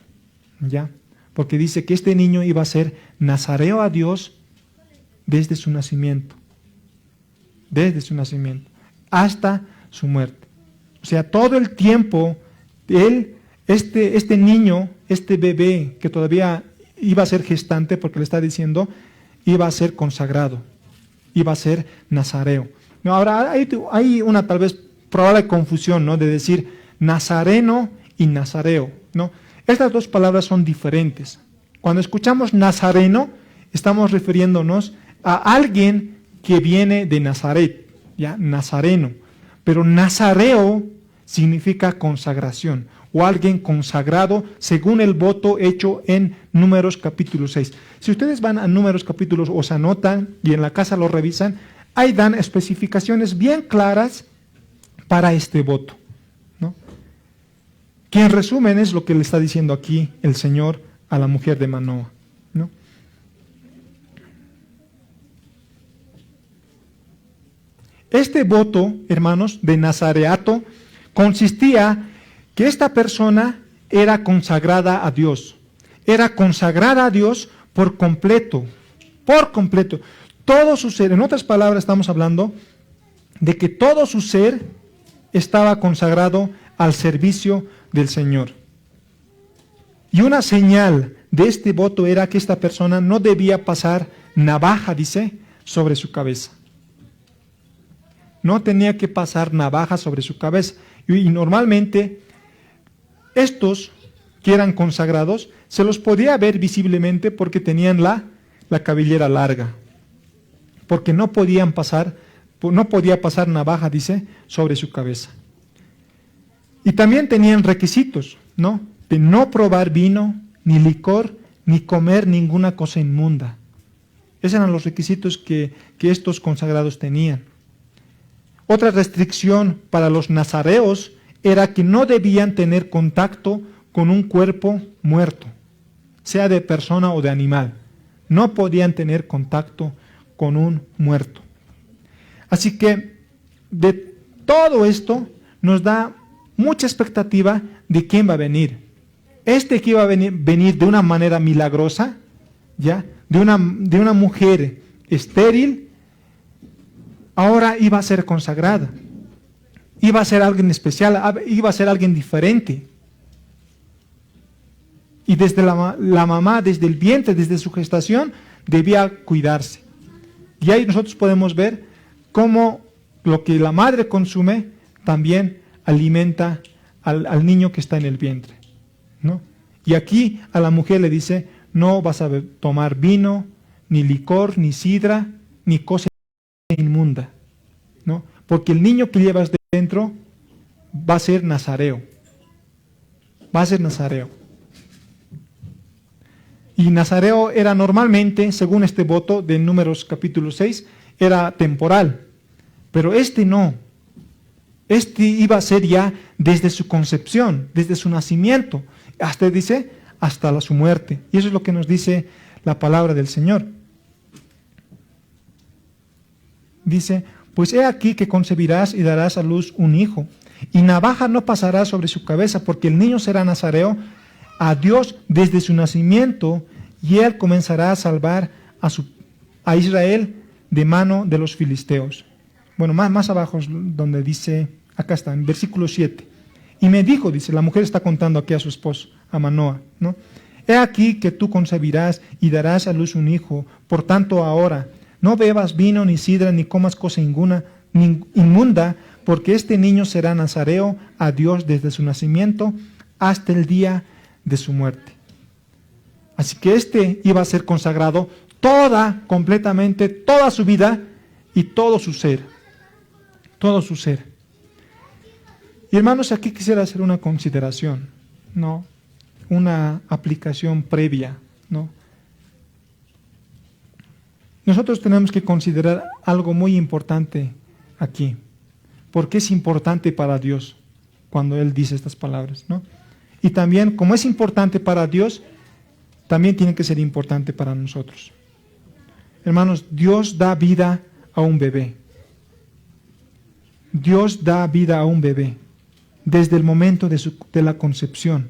¿ya? Porque dice que este niño iba a ser nazareo a Dios desde su nacimiento, hasta su muerte. O sea, todo el tiempo, este niño, este bebé que todavía iba a ser gestante, porque le está diciendo, iba a ser consagrado, iba a ser nazareo. No, ahora hay una tal vez probable confusión, ¿no? De decir nazareno y nazareo, ¿no? Estas dos palabras son diferentes, Cuando escuchamos nazareno, estamos refiriéndonos a alguien que viene de Nazaret, ¿ya? Nazareno. Pero nazareo significa consagración, o alguien consagrado según el voto hecho en Números capítulo 6. Si ustedes van a Números capítulos o se anotan y en la casa lo revisan, ahí dan especificaciones bien claras para este voto, ¿no? Que en resumen es lo que le está diciendo aquí el Señor a la mujer de Manoa, ¿no? Este voto, hermanos, de nazareato, consistía que esta persona era consagrada a Dios. Era consagrada a Dios por completo, por completo. Todo su ser, en otras palabras estamos hablando de que todo su ser estaba consagrado al servicio del Señor. Y una señal de este voto era que esta persona no debía pasar navaja, dice, sobre su cabeza. No tenía que pasar navaja sobre su cabeza. Y normalmente estos que eran consagrados se los podía ver visiblemente porque tenían la cabellera larga. Porque no podía pasar navaja, dice, sobre su cabeza. Y también tenían requisitos, ¿no? De no probar vino, ni licor, ni comer ninguna cosa inmunda. Esos eran los requisitos que estos consagrados tenían. Otra restricción para los nazareos era que no debían tener contacto con un cuerpo muerto, sea de persona o de animal. No podían tener contacto con un muerto. Así que de todo esto nos da mucha expectativa de quién va a venir. Este que iba a venir de una manera milagrosa, ¿ya? De una mujer estéril, ahora iba a ser consagrada. Iba a ser alguien especial, iba a ser alguien diferente. Y desde la mamá, desde el vientre, desde su gestación, debía cuidarse. Y ahí nosotros podemos ver cómo lo que la madre consume también alimenta al niño que está en el vientre, ¿no? Y aquí a la mujer le dice, no vas a tomar vino, ni licor, ni sidra, ni cosa inmunda, ¿no? Porque el niño que llevas dentro va a ser nazareo. Va a ser nazareo. Y nazareo era normalmente, según este voto de Números capítulo 6, era temporal. Pero este no. Este iba a ser ya desde su concepción, desde su nacimiento, hasta su muerte. Y eso es lo que nos dice la palabra del Señor. Dice, pues he aquí que concebirás y darás a luz un hijo, y navaja no pasará sobre su cabeza, porque el niño será nazareo a Dios desde su nacimiento, y él comenzará a salvar a Israel de mano de los filisteos. Bueno, más abajo es donde dice, acá está, en versículo 7. Y me dijo, dice, la mujer está contando aquí a su esposo, a Manoa, ¿no? He aquí que tú concebirás y darás a luz un hijo, por tanto ahora, no bebas vino, ni sidra, ni comas cosa inmunda, porque este niño será nazareo a Dios desde su nacimiento hasta el día de su muerte. Así que este iba a ser consagrado completamente, toda su vida y todo su ser. Todo su ser. Y hermanos, aquí quisiera hacer una consideración, ¿no? Una aplicación previa, ¿no? Nosotros tenemos que considerar algo muy importante aquí. Porque es importante para Dios cuando Él dice estas palabras, ¿no? Y también, como es importante para Dios, también tiene que ser importante para nosotros. Hermanos, Dios da vida a un bebé. Dios da vida a un bebé desde el momento de la concepción.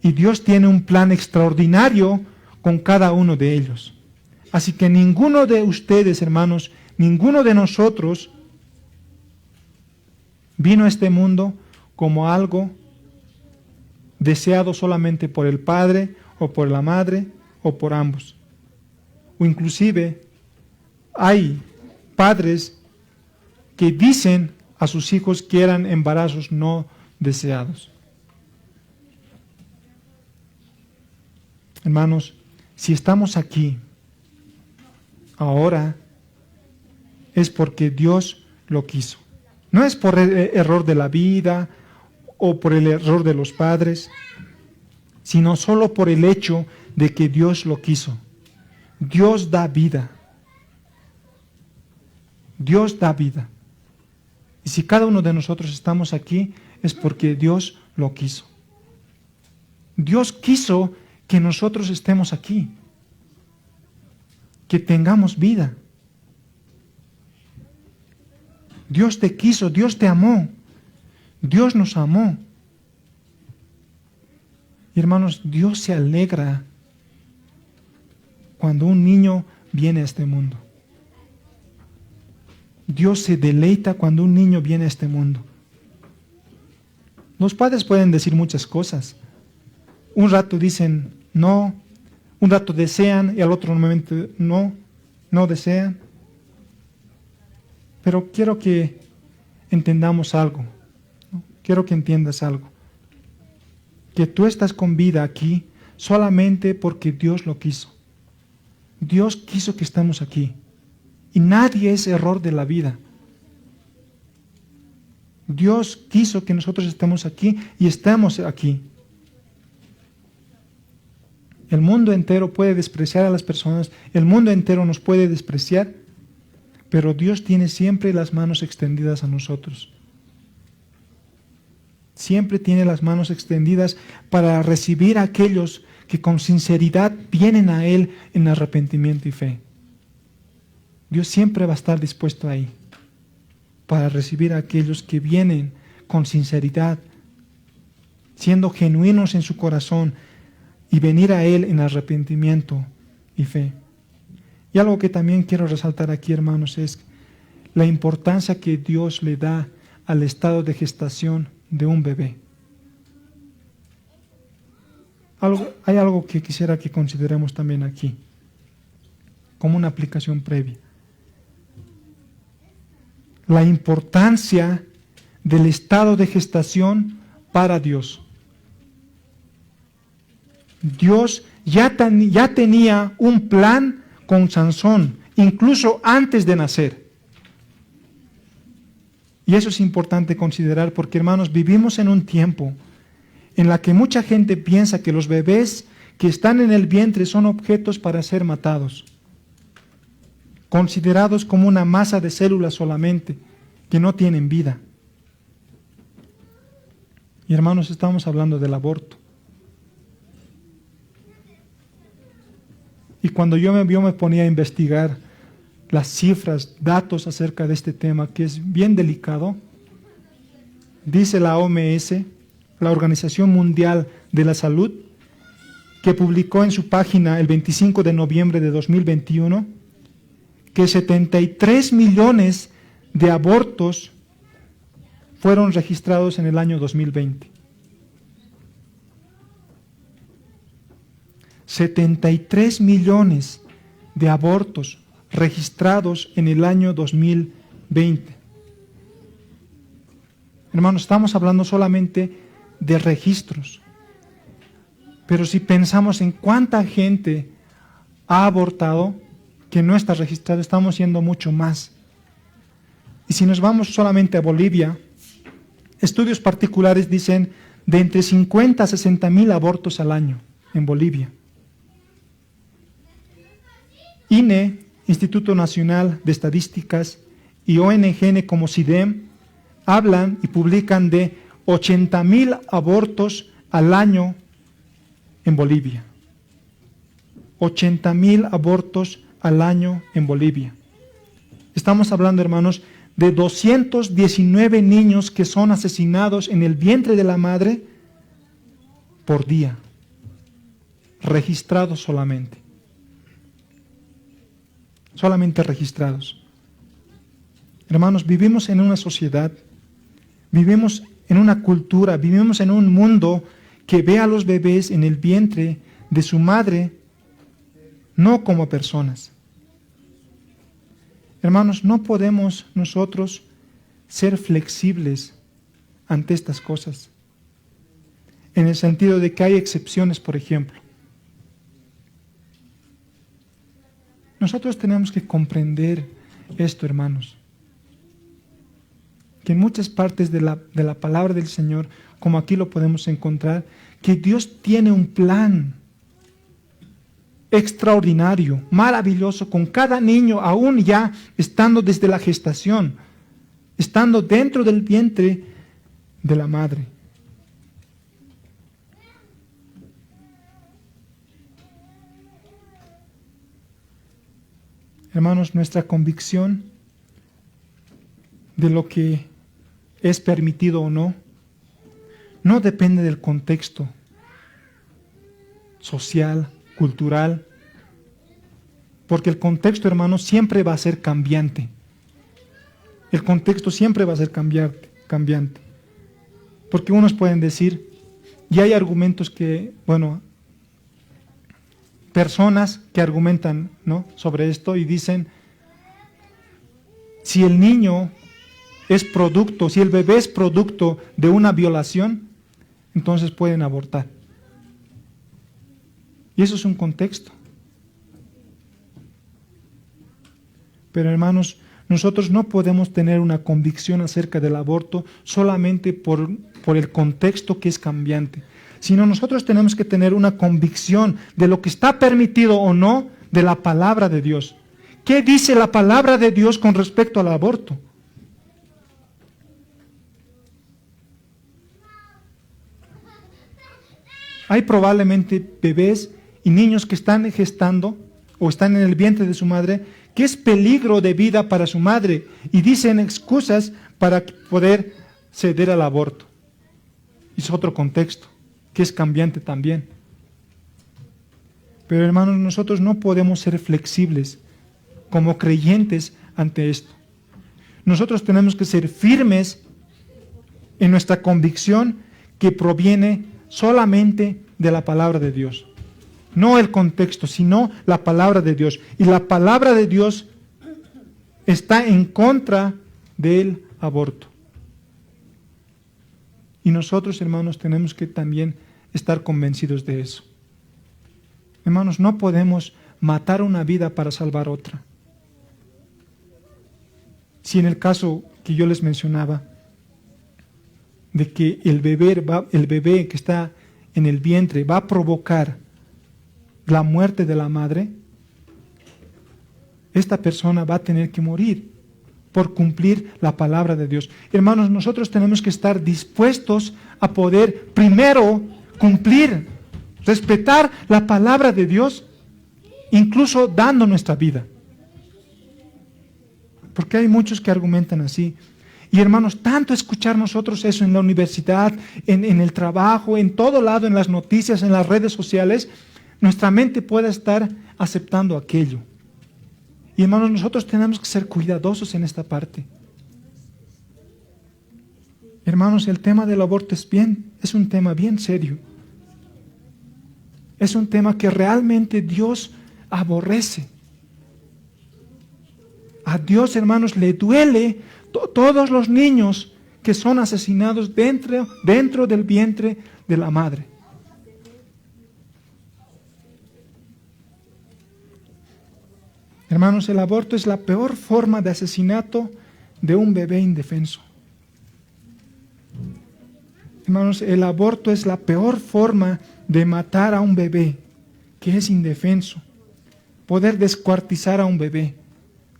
Y Dios tiene un plan extraordinario con cada uno de ellos. Así que ninguno de ustedes, hermanos, ninguno de nosotros vino a este mundo como algo deseado solamente por el padre o por la madre o por ambos. O inclusive hay padres que dicen a sus hijos que eran embarazos no deseados. Hermanos, si estamos aquí ahora, es porque Dios lo quiso. No es por el error de la vida o por el error de los padres, sino solo por el hecho de que Dios lo quiso. Dios da vida. Dios da vida. Y si cada uno de nosotros estamos aquí, es porque Dios lo quiso. Dios quiso que nosotros estemos aquí, que tengamos vida. Dios te quiso, Dios te amó, Dios nos amó. Y hermanos, Dios se alegra cuando un niño viene a este mundo. Dios se deleita cuando un niño viene a este mundo. Los padres pueden decir muchas cosas. Un rato dicen no, un rato desean y al otro momento no desean. Pero quiero que entendamos algo, ¿no? Quiero que entiendas algo. Que tú estás con vida aquí solamente porque Dios lo quiso. Dios quiso que estemos aquí. Y nadie es error de la vida. Dios quiso que nosotros estemos aquí y estamos aquí. El mundo entero puede despreciar a las personas, el mundo entero nos puede despreciar, pero Dios tiene siempre las manos extendidas a nosotros. Siempre tiene las manos extendidas para recibir a aquellos que con sinceridad vienen a Él en arrepentimiento y fe. Dios siempre va a estar dispuesto ahí para recibir a aquellos que vienen con sinceridad, siendo genuinos en su corazón y venir a Él en arrepentimiento y fe. Y algo que también quiero resaltar aquí, hermanos, es la importancia que Dios le da al estado de gestación de un bebé. Hay algo que quisiera que consideremos también aquí, como una aplicación previa. La importancia del estado de gestación para Dios. Dios ya tenía un plan con Sansón, incluso antes de nacer. Y eso es importante considerar porque, hermanos, vivimos en un tiempo en la que mucha gente piensa que los bebés que están en el vientre son objetos para ser matados, considerados como una masa de células solamente, que no tienen vida. Y hermanos, estamos hablando del aborto. Y cuando yo me ponía a investigar las cifras, datos acerca de este tema, que es bien delicado, dice la OMS, la Organización Mundial de la Salud, que publicó en su página el 25 de noviembre de 2021, que 73 millones de abortos fueron registrados en el año 2020. 73 millones de abortos registrados en el año 2020. Hermanos, estamos hablando solamente de registros. Pero si pensamos en cuánta gente ha abortado que no está registrado, estamos yendo mucho más. Y si nos vamos solamente a Bolivia, estudios particulares dicen de entre 50 a 60 mil abortos al año en Bolivia. INE, Instituto Nacional de Estadísticas, y ONG como CIDEM hablan y publican de 80,000 abortos al año en Bolivia. 80,000 abortos al año en Bolivia. Estamos hablando, hermanos, de 219 niños que son asesinados en el vientre de la madre por día, registrados solamente registrados. Hermanos, vivimos en una sociedad, vivimos en una cultura, vivimos en un mundo que ve a los bebés en el vientre de su madre no como personas. Hermanos, no podemos nosotros ser flexibles ante estas cosas, en el sentido de que hay excepciones, por ejemplo. Nosotros tenemos que comprender esto, hermanos. Que en muchas partes de la palabra del Señor, como aquí lo podemos encontrar, que Dios tiene un plan extraordinario, maravilloso, con cada niño, aún ya estando desde la gestación, estando dentro del vientre de la madre. Hermanos, nuestra convicción de lo que es permitido o no, no depende del contexto social, cultural, porque el contexto, hermanos, siempre va a ser cambiante. El contexto siempre va a ser cambiante. Porque unos pueden decir, y hay argumentos que, personas que argumentan, ¿no?, sobre esto y dicen, si el niño es producto, si el bebé es producto de una violación, entonces pueden abortar. Y eso es un contexto. Pero hermanos, nosotros no podemos tener una convicción acerca del aborto solamente por el contexto que es cambiante, sino nosotros tenemos que tener una convicción de lo que está permitido o no de la palabra de Dios. ¿Qué dice la palabra de Dios con respecto al aborto? Hay probablemente bebés y niños que están gestando o están en el vientre de su madre, que es peligro de vida para su madre, y dicen excusas para poder ceder al aborto. Es otro contexto, que es cambiante también. Pero hermanos, nosotros no podemos ser flexibles como creyentes ante esto. Nosotros tenemos que ser firmes en nuestra convicción que proviene solamente de la palabra de Dios. No el contexto, sino la palabra de Dios. Y la palabra de Dios está en contra del aborto. Y nosotros, hermanos, tenemos que también estar convencidos de eso. Hermanos, no podemos matar una vida para salvar otra. Si en el caso que yo les mencionaba, de que el bebé que está en el vientre va a provocar la muerte de la madre, esta persona va a tener que morir por cumplir la palabra de Dios. Hermanos, nosotros tenemos que estar dispuestos a poder primero cumplir, respetar la palabra de Dios, incluso dando nuestra vida. Porque hay muchos que argumentan así. Y hermanos, tanto escuchar nosotros eso en la universidad, en el trabajo, en todo lado, en las noticias, en las redes sociales, nuestra mente puede estar aceptando aquello. Y hermanos, nosotros tenemos que ser cuidadosos en esta parte. Hermanos, el tema del aborto es un tema bien serio. Es un tema que realmente Dios aborrece. A Dios, hermanos, le duele todos los niños que son asesinados dentro del vientre de la madre. Hermanos, el aborto es la peor forma de asesinato de un bebé indefenso. Hermanos, el aborto es la peor forma de matar a un bebé que es indefenso. Poder descuartizar a un bebé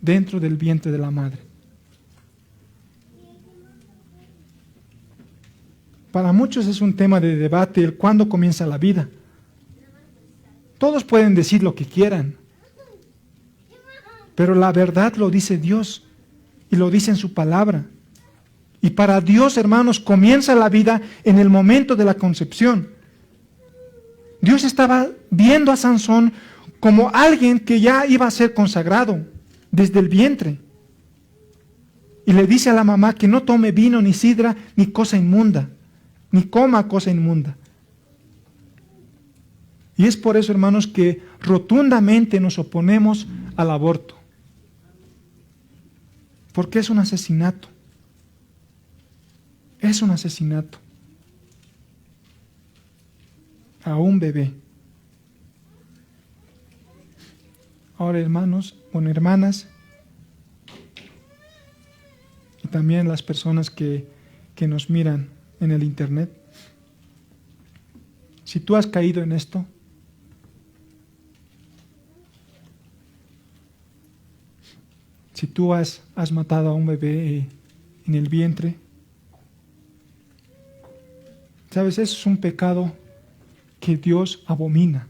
dentro del vientre de la madre. Para muchos es un tema de debate el cuándo comienza la vida. Todos pueden decir lo que quieran, pero la verdad lo dice Dios y lo dice en su palabra. Y para Dios, hermanos, comienza la vida en el momento de la concepción. Dios estaba viendo a Sansón como alguien que ya iba a ser consagrado desde el vientre. Y le dice a la mamá que no tome vino, ni sidra, ni cosa inmunda, ni coma cosa inmunda. Y es por eso, hermanos, que rotundamente nos oponemos al aborto. Porque es un asesinato. Es un asesinato a un bebé. Ahora, hermanos, hermanas, y también las personas que nos miran en el internet, si tú has caído en esto, si tú has matado a un bebé en el vientre, ¿sabes? Eso es un pecado que Dios abomina.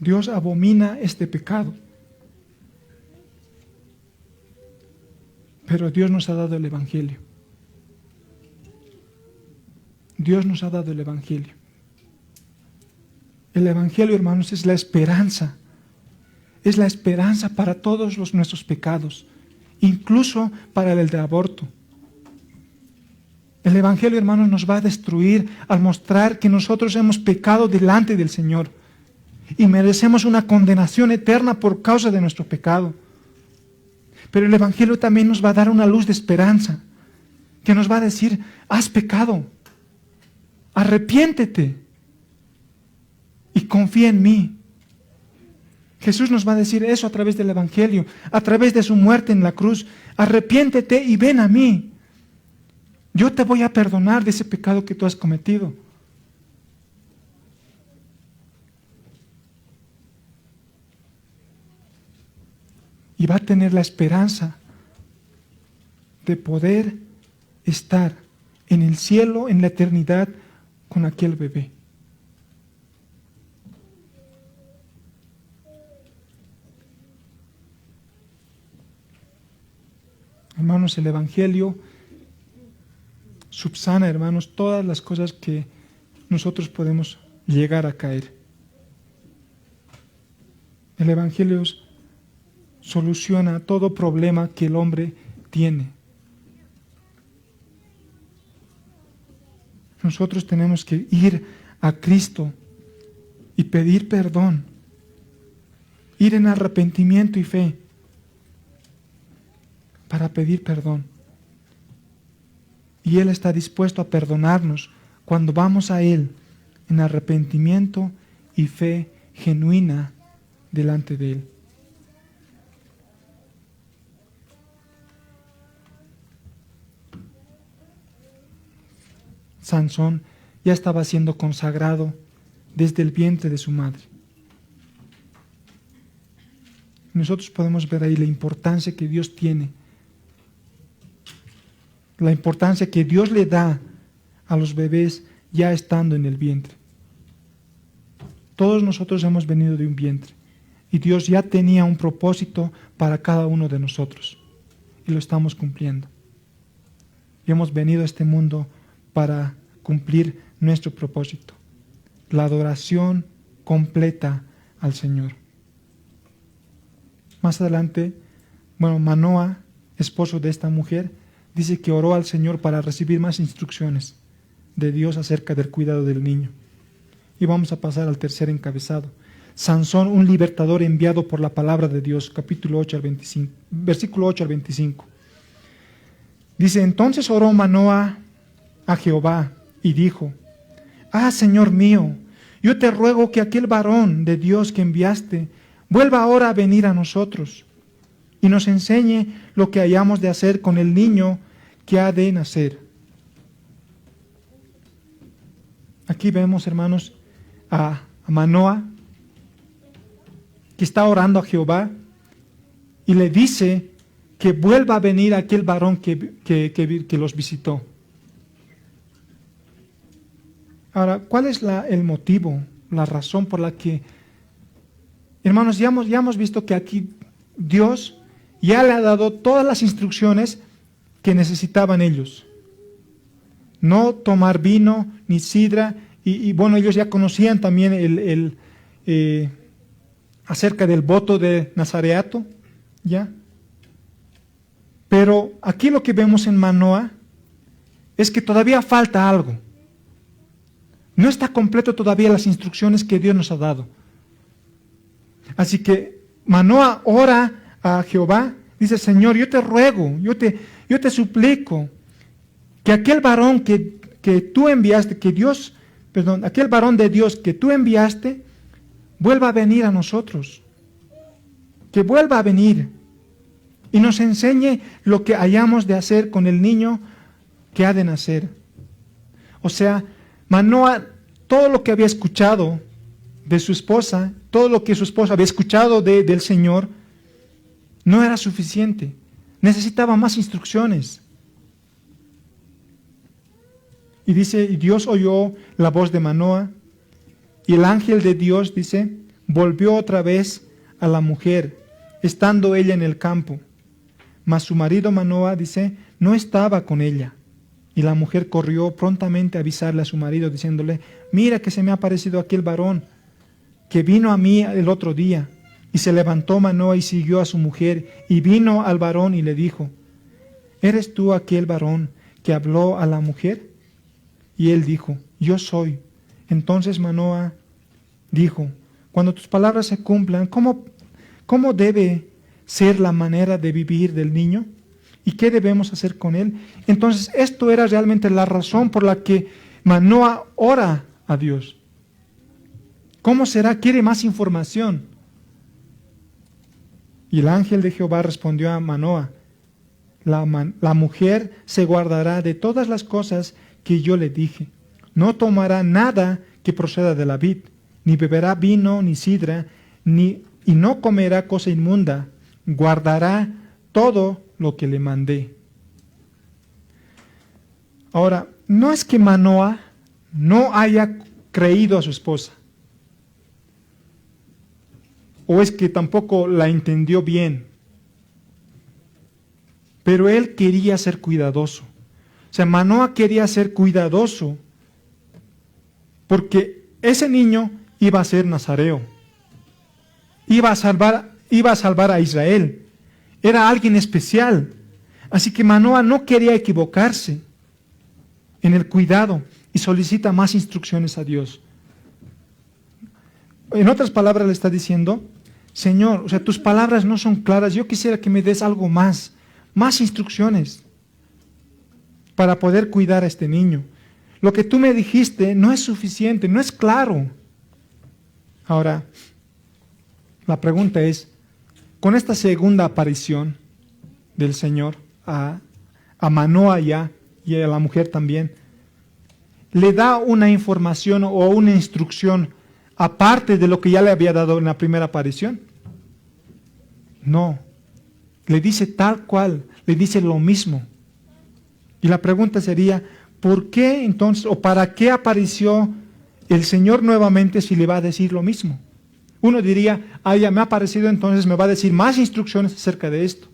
Dios abomina este pecado. Pero Dios nos ha dado el Evangelio. Dios nos ha dado el Evangelio. El Evangelio, hermanos, es la esperanza. Es la esperanza para todos nuestros pecados, incluso para el de aborto. El Evangelio, hermanos, nos va a destruir al mostrar que nosotros hemos pecado delante del Señor y merecemos una condenación eterna por causa de nuestro pecado. Pero el Evangelio también nos va a dar una luz de esperanza, que nos va a decir: has pecado, arrepiéntete y confía en mí. Jesús nos va a decir eso a través del Evangelio, a través de su muerte en la cruz. Arrepiéntete y ven a mí. Yo te voy a perdonar de ese pecado que tú has cometido. Y va a tener la esperanza de poder estar en el cielo, en la eternidad, con aquel bebé. Hermanos, el Evangelio subsana, hermanos, todas las cosas que nosotros podemos llegar a caer. El Evangelio soluciona todo problema que el hombre tiene. Nosotros tenemos que ir a Cristo y pedir perdón, ir en arrepentimiento y fe para pedir perdón. Y Él está dispuesto a perdonarnos cuando vamos a Él en arrepentimiento y fe genuina delante de Él. Sansón ya estaba siendo consagrado desde el vientre de su madre. Nosotros podemos ver ahí la importancia que Dios tiene, la importancia que Dios le da a los bebés ya estando en el vientre. Todos nosotros hemos venido de un vientre y Dios ya tenía un propósito para cada uno de nosotros y lo estamos cumpliendo. Y hemos venido a este mundo para cumplir nuestro propósito, la adoración completa al Señor. Más adelante, Manoah, esposo de esta mujer, dice que oró al Señor para recibir más instrucciones de Dios acerca del cuidado del niño. Y vamos a pasar al tercer encabezado. Sansón, un libertador enviado por la palabra de Dios, capítulo 8 al 25, versículo 8 al 25. Dice: entonces oró Manoah a Jehová y dijo: Señor mío, yo te ruego que aquel varón de Dios que enviaste vuelva ahora a venir a nosotros y nos enseñe lo que hayamos de hacer con el niño que ha de nacer. Aquí vemos, hermanos, a Manoah, que está orando a Jehová y le dice que vuelva a venir aquel varón que los visitó. Ahora, ¿cuál es el motivo, la razón por la que, hermanos, ya hemos visto que aquí Dios ya le ha dado todas las instrucciones que necesitaban ellos? No tomar vino ni sidra, y ellos ya conocían también acerca del voto de nazareato, ¿ya? Pero aquí lo que vemos en Manoah es que todavía falta algo. No está completo todavía las instrucciones que Dios nos ha dado. Así que Manoah ora a Jehová, dice: Señor, yo te ruego, yo te suplico que aquel varón que tú enviaste, aquel varón de Dios que tú enviaste, vuelva a venir a nosotros que vuelva a venir y nos enseñe lo que hayamos de hacer con el niño que ha de nacer. O sea, Manoah, todo lo que había escuchado de su esposa, todo lo que su esposa había escuchado del Señor, no era suficiente. Necesitaba más instrucciones. Y dice, y Dios oyó la voz de Manoah, y el ángel de Dios, dice, volvió otra vez a la mujer, estando ella en el campo. Mas su marido Manoah, dice, no estaba con ella. Y la mujer corrió prontamente a avisarle a su marido, diciéndole, mira que se me ha aparecido aquel varón que vino a mí el otro día. Y se levantó Manoah y siguió a su mujer, y vino al varón y le dijo, ¿eres tú aquel varón que habló a la mujer? Y él dijo, yo soy. Entonces Manoah dijo, cuando tus palabras se cumplan, ¿cómo debe ser la manera de vivir del niño? ¿Y qué debemos hacer con él? Entonces esto era realmente la razón por la que Manoah ora a Dios. ¿Cómo será? Quiere más información. Y el ángel de Jehová respondió a Manoah, la mujer se guardará de todas las cosas que yo le dije. No tomará nada que proceda de la vid, ni beberá vino, ni sidra, y no comerá cosa inmunda. Guardará todo lo que le mandé. Ahora, no es que Manoah no haya creído a su esposa, o es que tampoco la entendió bien, pero él quería ser cuidadoso. O sea, Manoah quería ser cuidadoso porque ese niño iba a ser nazareo, iba a salvar a Israel, era alguien especial. Así que Manoah no quería equivocarse en el cuidado y solicita más instrucciones a Dios. En otras palabras le está diciendo, Señor, o sea, tus palabras no son claras, yo quisiera que me des algo más instrucciones para poder cuidar a este niño. Lo que tú me dijiste no es suficiente, no es claro. Ahora, la pregunta es, con esta segunda aparición del Señor a Manoah y a la mujer también, ¿le da una información o una instrucción aparte de lo que ya le había dado en la primera aparición? No, le dice tal cual, le dice lo mismo. Y la pregunta sería, ¿por qué entonces, o para qué apareció el Señor nuevamente si le va a decir lo mismo? Uno diría, ya me ha aparecido, entonces me va a decir más instrucciones acerca de esto.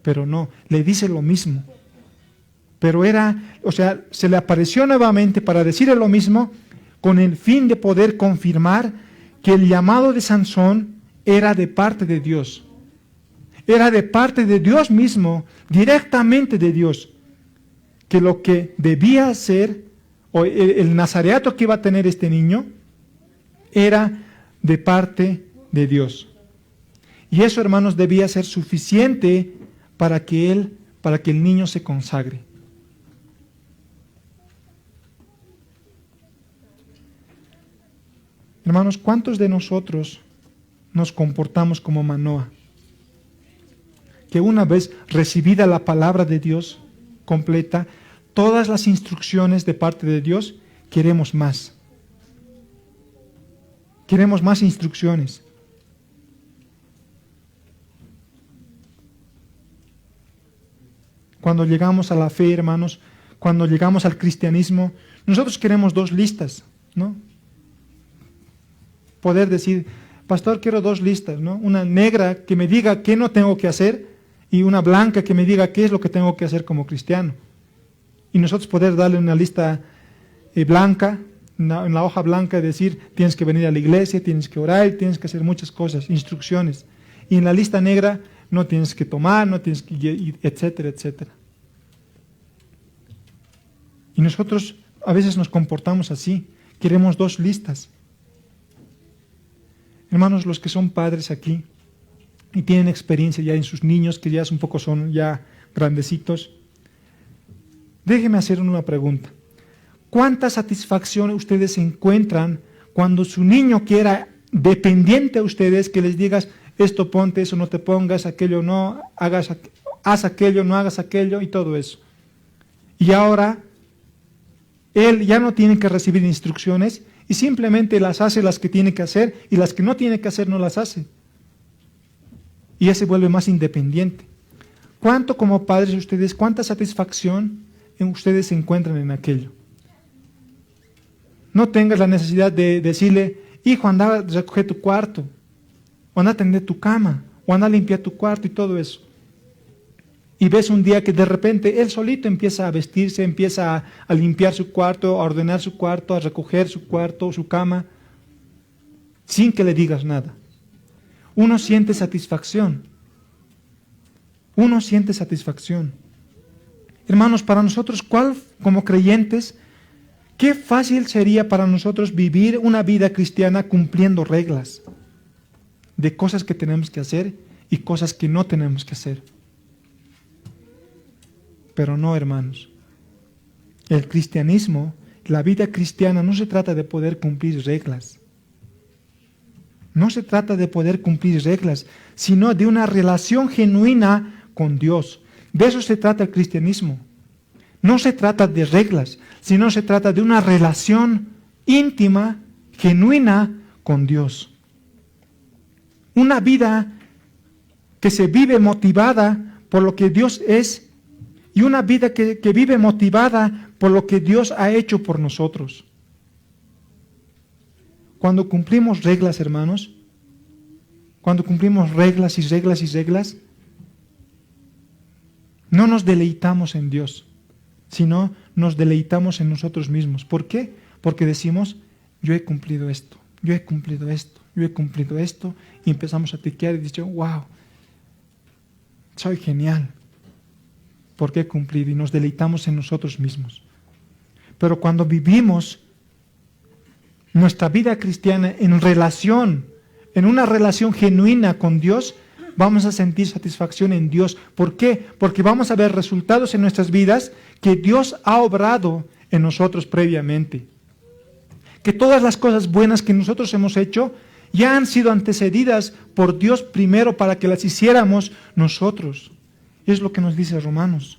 Pero no, le dice lo mismo. Pero se le apareció nuevamente para decirle lo mismo, con el fin de poder confirmar que el llamado de Sansón era de parte de Dios. Era de parte de Dios mismo, directamente de Dios. Que lo que debía ser, o el nazareato que iba a tener este niño, era de parte de Dios. Y eso, hermanos, debía ser suficiente para que el niño se consagre. Hermanos, ¿cuántos de nosotros nos comportamos como Manoah? Que una vez recibida la palabra de Dios completa, todas las instrucciones de parte de Dios, queremos más. Queremos más instrucciones. Cuando llegamos a la fe, hermanos, cuando llegamos al cristianismo, nosotros queremos 2 listas, ¿no? Poder decir, pastor, quiero 2 listas, ¿no? Una negra que me diga qué no tengo que hacer y una blanca que me diga qué es lo que tengo que hacer como cristiano. Y nosotros poder darle una lista blanca, en la hoja blanca, y decir, tienes que venir a la iglesia, tienes que orar, tienes que hacer muchas cosas, instrucciones. Y en la lista negra, no tienes que tomar, no tienes que, etcétera, etcétera. Y nosotros a veces nos comportamos así, queremos 2 listas. Hermanos, los que son padres aquí y tienen experiencia ya en sus niños, que ya son ya grandecitos, déjenme hacer una pregunta. ¿Cuánta satisfacción ustedes encuentran cuando su niño quiera, dependiente a ustedes, que les digas, esto ponte, eso no te pongas, aquello no, haz aquello, no hagas aquello y todo eso. Y ahora él ya no tiene que recibir instrucciones y simplemente las hace las que tiene que hacer y las que no tiene que hacer no las hace. Y ya se vuelve más independiente. ¿Cuánto como padres ustedes, cuánta satisfacción ustedes encuentran en aquello? No tengas la necesidad de decirle, hijo, anda a recoger tu cuarto, o anda a tender tu cama, o anda a limpiar tu cuarto y todo eso. Y ves un día que de repente él solito empieza a vestirse, empieza a limpiar su cuarto, a ordenar su cuarto, a recoger su cuarto, su cama, sin que le digas nada. Uno siente satisfacción. Uno siente satisfacción. Hermanos, para nosotros, como creyentes, qué fácil sería para nosotros vivir una vida cristiana cumpliendo reglas de cosas que tenemos que hacer y cosas que no tenemos que hacer. Pero no, hermanos. El cristianismo, la vida cristiana, no se trata de poder cumplir reglas. No se trata de poder cumplir reglas, sino de una relación genuina con Dios. De eso se trata el cristianismo. No se trata de reglas, sino se trata de una relación íntima, genuina con Dios. Una vida que se vive motivada por lo que Dios es y una vida que vive motivada por lo que Dios ha hecho por nosotros. Cuando cumplimos reglas, hermanos, cuando cumplimos reglas y reglas y reglas, no nos deleitamos en Dios, sino nos deleitamos en nosotros mismos. ¿Por qué? Porque decimos, yo he cumplido esto, yo he cumplido esto, yo he cumplido esto, y empezamos a tiquear y decimos, wow, soy genial, porque he cumplido, y nos deleitamos en nosotros mismos. Pero cuando vivimos nuestra vida cristiana en una relación genuina con Dios, vamos a sentir satisfacción en Dios. ¿Por qué? Porque vamos a ver resultados en nuestras vidas que Dios ha obrado en nosotros previamente. Que todas las cosas buenas que nosotros hemos hecho ya han sido antecedidas por Dios primero para que las hiciéramos nosotros. Es lo que nos dice Romanos.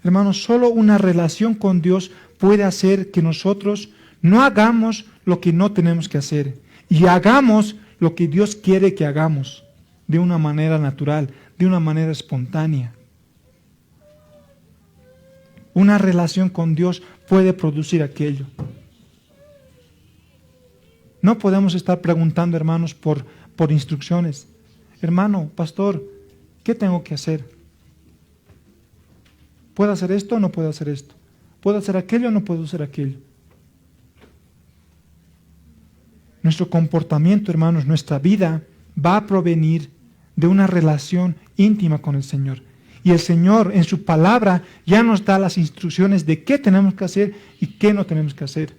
Hermanos, solo una relación con Dios puede hacer que nosotros no hagamos lo que no tenemos que hacer y hagamos lo que Dios quiere que hagamos de una manera natural, de una manera espontánea. Una relación con Dios puede producir aquello. No podemos estar preguntando, hermanos, por instrucciones. Hermano, pastor, ¿qué tengo que hacer? ¿Puedo hacer esto o no puedo hacer esto? ¿Puedo hacer aquello o no puedo hacer aquello? Nuestro comportamiento, hermanos, nuestra vida va a provenir de una relación íntima con el Señor. Y el Señor, en su palabra, ya nos da las instrucciones de qué tenemos que hacer y qué no tenemos que hacer.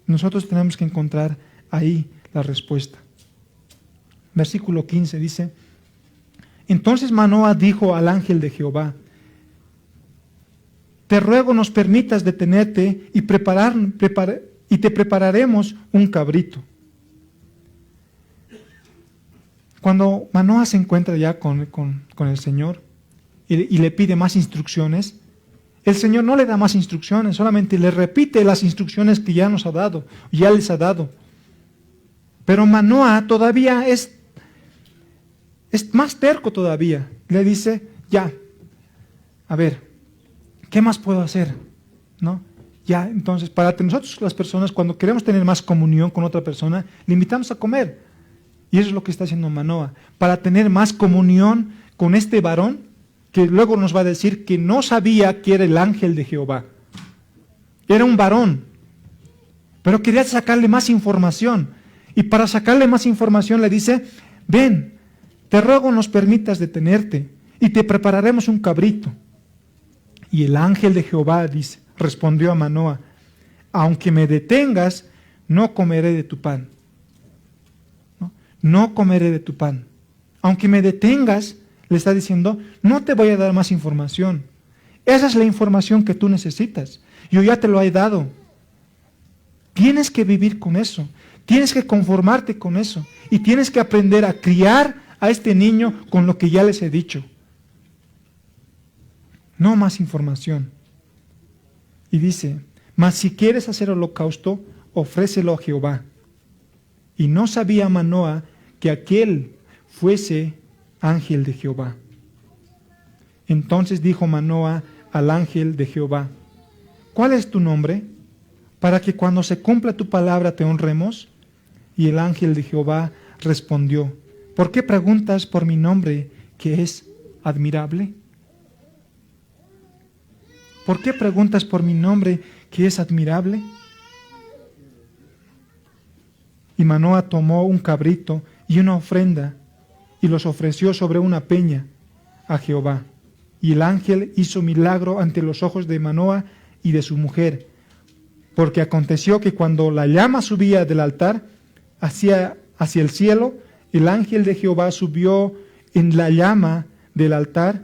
Nosotros tenemos que encontrar ahí la respuesta. Versículo 15 dice, entonces Manoah dijo al ángel de Jehová, te ruego nos permitas detenerte y te prepararemos un cabrito. Cuando Manoah se encuentra ya con el Señor y le pide más instrucciones, el Señor no le da más instrucciones, solamente le repite las instrucciones que ya nos ha dado, ya les ha dado. Pero Manoah todavía es más terco todavía. Le dice, ya, a ver, ¿qué más puedo hacer? ¿No? Ya, entonces, para nosotros las personas, cuando queremos tener más comunión con otra persona, le invitamos a comer. Y eso es lo que está haciendo Manoah. Para tener más comunión con este varón, que luego nos va a decir que no sabía que era el ángel de Jehová. Era un varón, pero quería sacarle más información. Y para sacarle más información le dice, ven, te ruego nos permitas detenerte y te prepararemos un cabrito. Y el ángel de Jehová respondió a Manoah, aunque me detengas, no comeré de tu pan. No comeré de tu pan. Aunque me detengas, le está diciendo, no te voy a dar más información. Esa es la información que tú necesitas. Yo ya te lo he dado. Tienes que vivir con eso. Tienes que conformarte con eso. Y tienes que aprender a criar a este niño con lo que ya les he dicho. No más información. Y dice, mas si quieres hacer holocausto, ofrécelo a Jehová. Y no sabía Manoah que aquel fuese ángel de Jehová. Entonces dijo Manoah al ángel de Jehová, ¿cuál es tu nombre? Para que cuando se cumpla tu palabra te honremos. Y el ángel de Jehová respondió, ¿por qué preguntas por mi nombre que es admirable? ¿Por qué preguntas por mi nombre que es admirable? Y Manoah tomó un cabrito y una ofrenda y los ofreció sobre una peña a Jehová. Y el ángel hizo milagro ante los ojos de Manoah y de su mujer, porque aconteció que cuando la llama subía del altar hacia el cielo, el ángel de Jehová subió en la llama del altar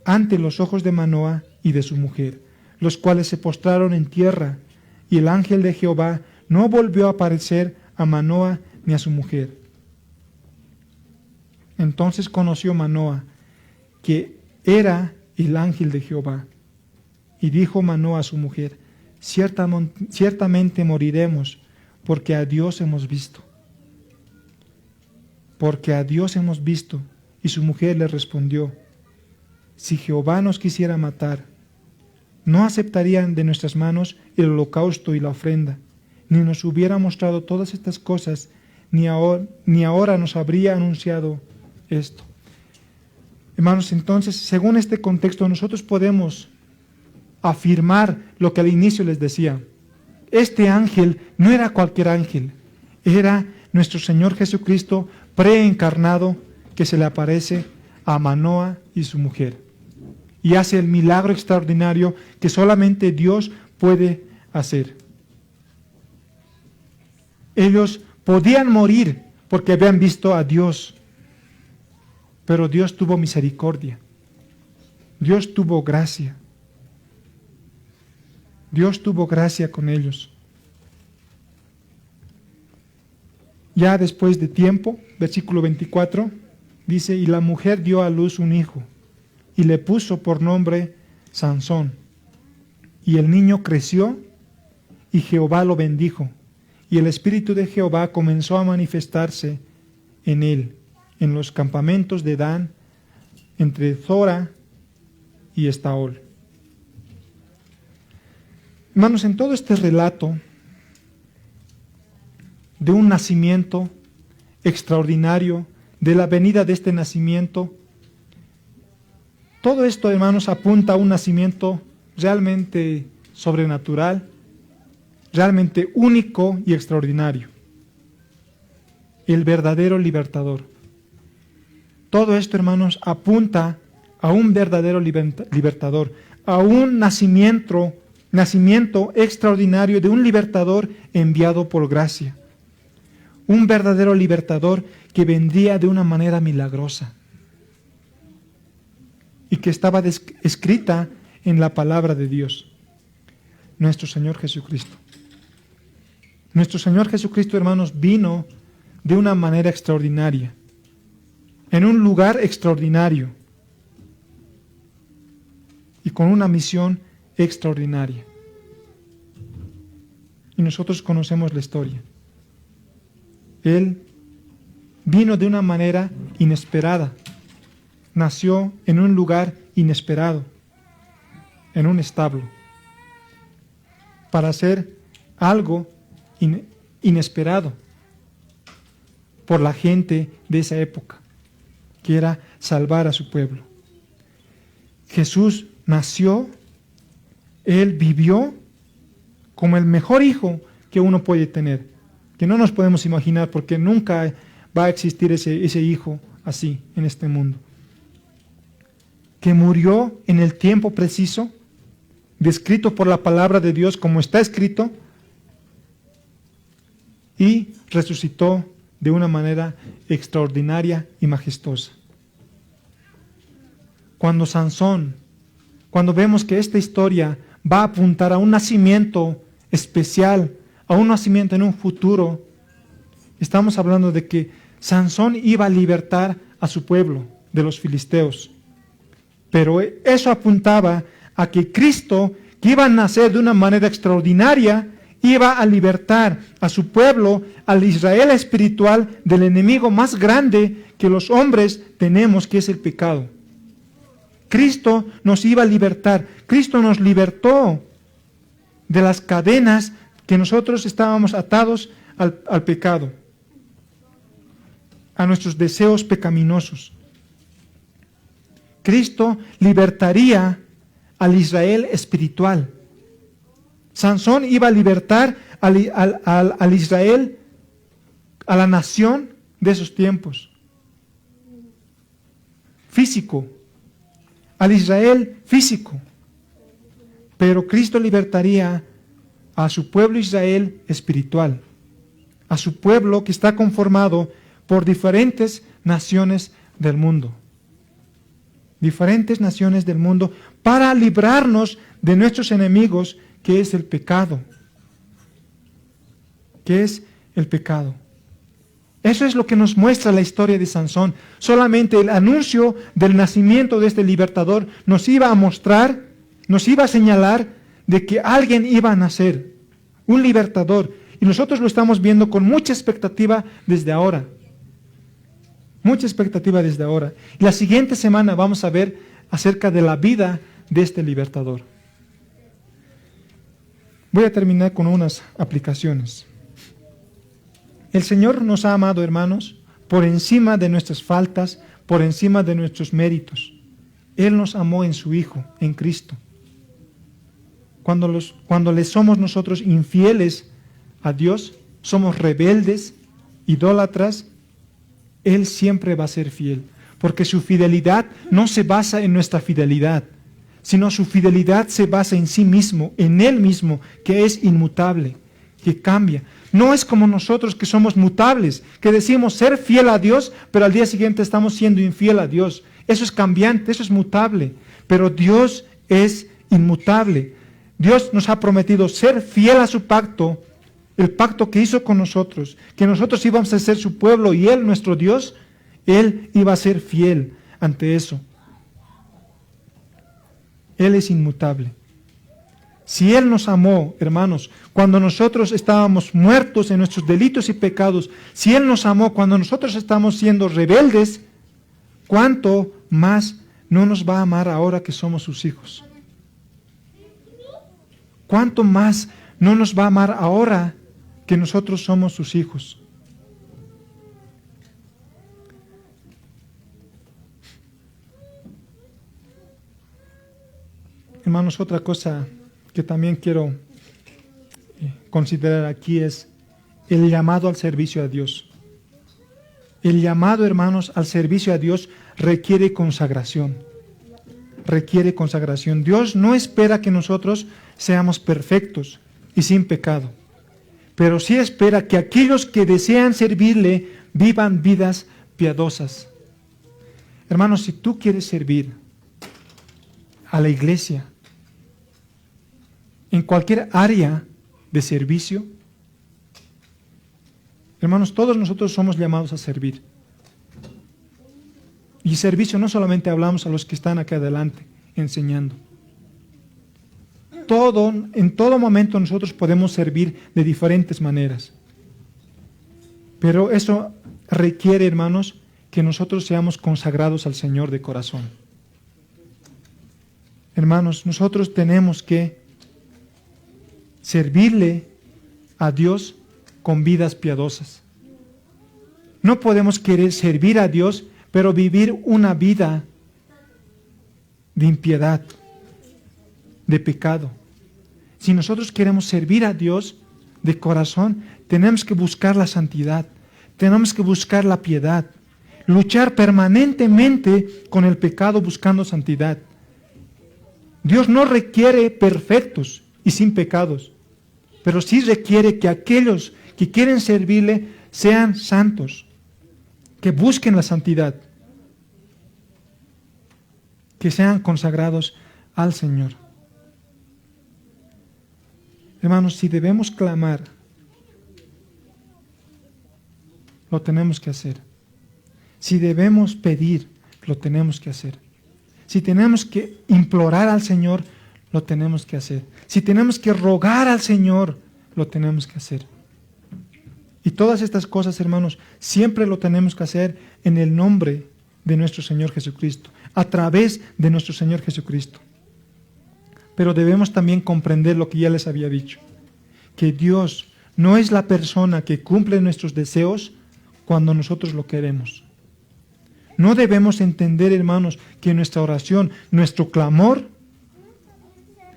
ante los ojos de Manoah y de su mujer, los cuales se postraron en tierra, y el ángel de Jehová no volvió a aparecer a Manoah ni a su mujer. Entonces conoció Manoah que era el ángel de Jehová, y dijo Manoah a su mujer, ciertamente moriremos, porque a Dios hemos visto. Porque a Dios hemos visto. Y su mujer le respondió, si Jehová nos quisiera matar, no aceptarían de nuestras manos el holocausto y la ofrenda, ni nos hubiera mostrado todas estas cosas, ni ahora nos habría anunciado esto. Hermanos, entonces, según este contexto, nosotros podemos afirmar lo que al inicio les decía. Este ángel no era cualquier ángel, era nuestro Señor Jesucristo preencarnado que se le aparece a Manoah y su mujer. Y hace el milagro extraordinario que solamente Dios puede hacer. Ellos podían morir porque habían visto a Dios, pero Dios tuvo misericordia. Dios tuvo gracia. Dios tuvo gracia con ellos. Ya después de tiempo, versículo 24, dice, y la mujer dio a luz un hijo, y le puso por nombre Sansón. Y el niño creció, y Jehová lo bendijo, y el espíritu de Jehová comenzó a manifestarse en él, en los campamentos de Dan, entre Zora y Estaol. Hermanos, en todo este relato de un nacimiento extraordinario, de la venida de este nacimiento, todo esto, hermanos, apunta a un nacimiento realmente sobrenatural, realmente único y extraordinario. El verdadero libertador. Todo esto, hermanos, apunta a un verdadero libertador, a un nacimiento extraordinario de un libertador enviado por gracia. Un verdadero libertador que vendría de una manera milagrosa y que estaba escrita en la palabra de Dios, nuestro Señor Jesucristo. Nuestro Señor Jesucristo, hermanos, vino de una manera extraordinaria, en un lugar extraordinario y con una misión extraordinaria. Y nosotros conocemos la historia. Él vino de una manera inesperada, nació en un lugar inesperado, en un establo, para hacer algo inesperado por la gente de esa época, que era salvar a su pueblo. Jesús nació, Él vivió como el mejor hijo que uno puede tener, que no nos podemos imaginar porque nunca va a existir ese hijo así en este mundo. Que murió en el tiempo preciso, descrito por la palabra de Dios como está escrito, y resucitó de una manera extraordinaria y majestuosa. Cuando vemos que esta historia va a apuntar a un nacimiento especial a un nacimiento en un futuro. Estamos hablando de que Sansón iba a libertar a su pueblo de los filisteos. Pero eso apuntaba a que Cristo, que iba a nacer de una manera extraordinaria, iba a libertar a su pueblo, al Israel espiritual, del enemigo más grande que los hombres tenemos, que es el pecado. Cristo nos iba a libertar. Cristo nos libertó de las cadenas que nosotros estábamos atados al pecado, a nuestros deseos pecaminosos. Cristo libertaría al Israel espiritual. Sansón iba a libertar al Israel, a la nación de esos tiempos. Físico, al Israel físico. Pero Cristo libertaría a su pueblo Israel espiritual, a su pueblo que está conformado por diferentes naciones del mundo. Diferentes naciones del mundo, para librarnos de nuestros enemigos, que es el pecado. ¿Qué es el pecado? Eso es lo que nos muestra la historia de Sansón. Solamente el anuncio del nacimiento de este libertador nos iba a mostrar, nos iba a señalar de que alguien iba a nacer, un libertador. Y nosotros lo estamos viendo con mucha expectativa desde ahora. Mucha expectativa desde ahora. Y la siguiente semana vamos a ver acerca de la vida de este libertador. Voy a terminar con unas aplicaciones. El Señor nos ha amado, hermanos, por encima de nuestras faltas, por encima de nuestros méritos. Él nos amó en su Hijo, en Cristo. Cuando le somos nosotros infieles a Dios, somos rebeldes, idólatras, Él siempre va a ser fiel, porque su fidelidad no se basa en nuestra fidelidad, sino su fidelidad se basa en sí mismo, en Él mismo, que es inmutable, que cambia. No es como nosotros que somos mutables, que decimos ser fiel a Dios, pero al día siguiente estamos siendo infiel a Dios. Eso es cambiante, eso es mutable, pero Dios es inmutable. Dios nos ha prometido ser fiel a su pacto, el pacto que hizo con nosotros, que nosotros íbamos a ser su pueblo y Él, nuestro Dios, Él iba a ser fiel ante eso. Él es inmutable. Si Él nos amó, hermanos, cuando nosotros estábamos muertos en nuestros delitos y pecados, si Él nos amó cuando nosotros estamos siendo rebeldes, ¿cuánto más no nos va a amar ahora que somos sus hijos? ¿Cuánto más no nos va a amar ahora que nosotros somos sus hijos? Hermanos, otra cosa que también quiero considerar aquí es el llamado al servicio a Dios. El llamado, hermanos, al servicio a Dios requiere consagración. Requiere consagración. Dios no espera que nosotros seamos perfectos y sin pecado, pero sí espera que aquellos que desean servirle vivan vidas piadosas. Hermanos, si tú quieres servir a la iglesia en cualquier área de servicio, hermanos, todos nosotros somos llamados a servir. Y servicio no solamente hablamos a los que están acá adelante enseñando. En todo momento nosotros podemos servir de diferentes maneras. Pero eso requiere, hermanos, que nosotros seamos consagrados al Señor de corazón. Hermanos, nosotros tenemos que servirle a Dios con vidas piadosas. No podemos querer servir a Dios, pero vivir una vida de impiedad, de pecado. Si nosotros queremos servir a Dios de corazón, tenemos que buscar la santidad, tenemos que buscar la piedad, luchar permanentemente con el pecado buscando santidad. Dios no requiere perfectos y sin pecados, pero sí requiere que aquellos que quieren servirle sean santos, que busquen la santidad, que sean consagrados al Señor. Hermanos, si debemos clamar lo tenemos que hacer. Si debemos pedir, lo tenemos que hacer. Si tenemos que implorar al Señor, lo tenemos que hacer. Si tenemos que rogar al Señor, lo tenemos que hacer. Y todas estas cosas, hermanos, siempre lo tenemos que hacer en el nombre de nuestro Señor Jesucristo, a través de nuestro Señor Jesucristo. Pero debemos también comprender lo que ya les había dicho, que Dios no es la persona que cumple nuestros deseos cuando nosotros lo queremos. No debemos entender, hermanos, que nuestra oración, nuestro clamor,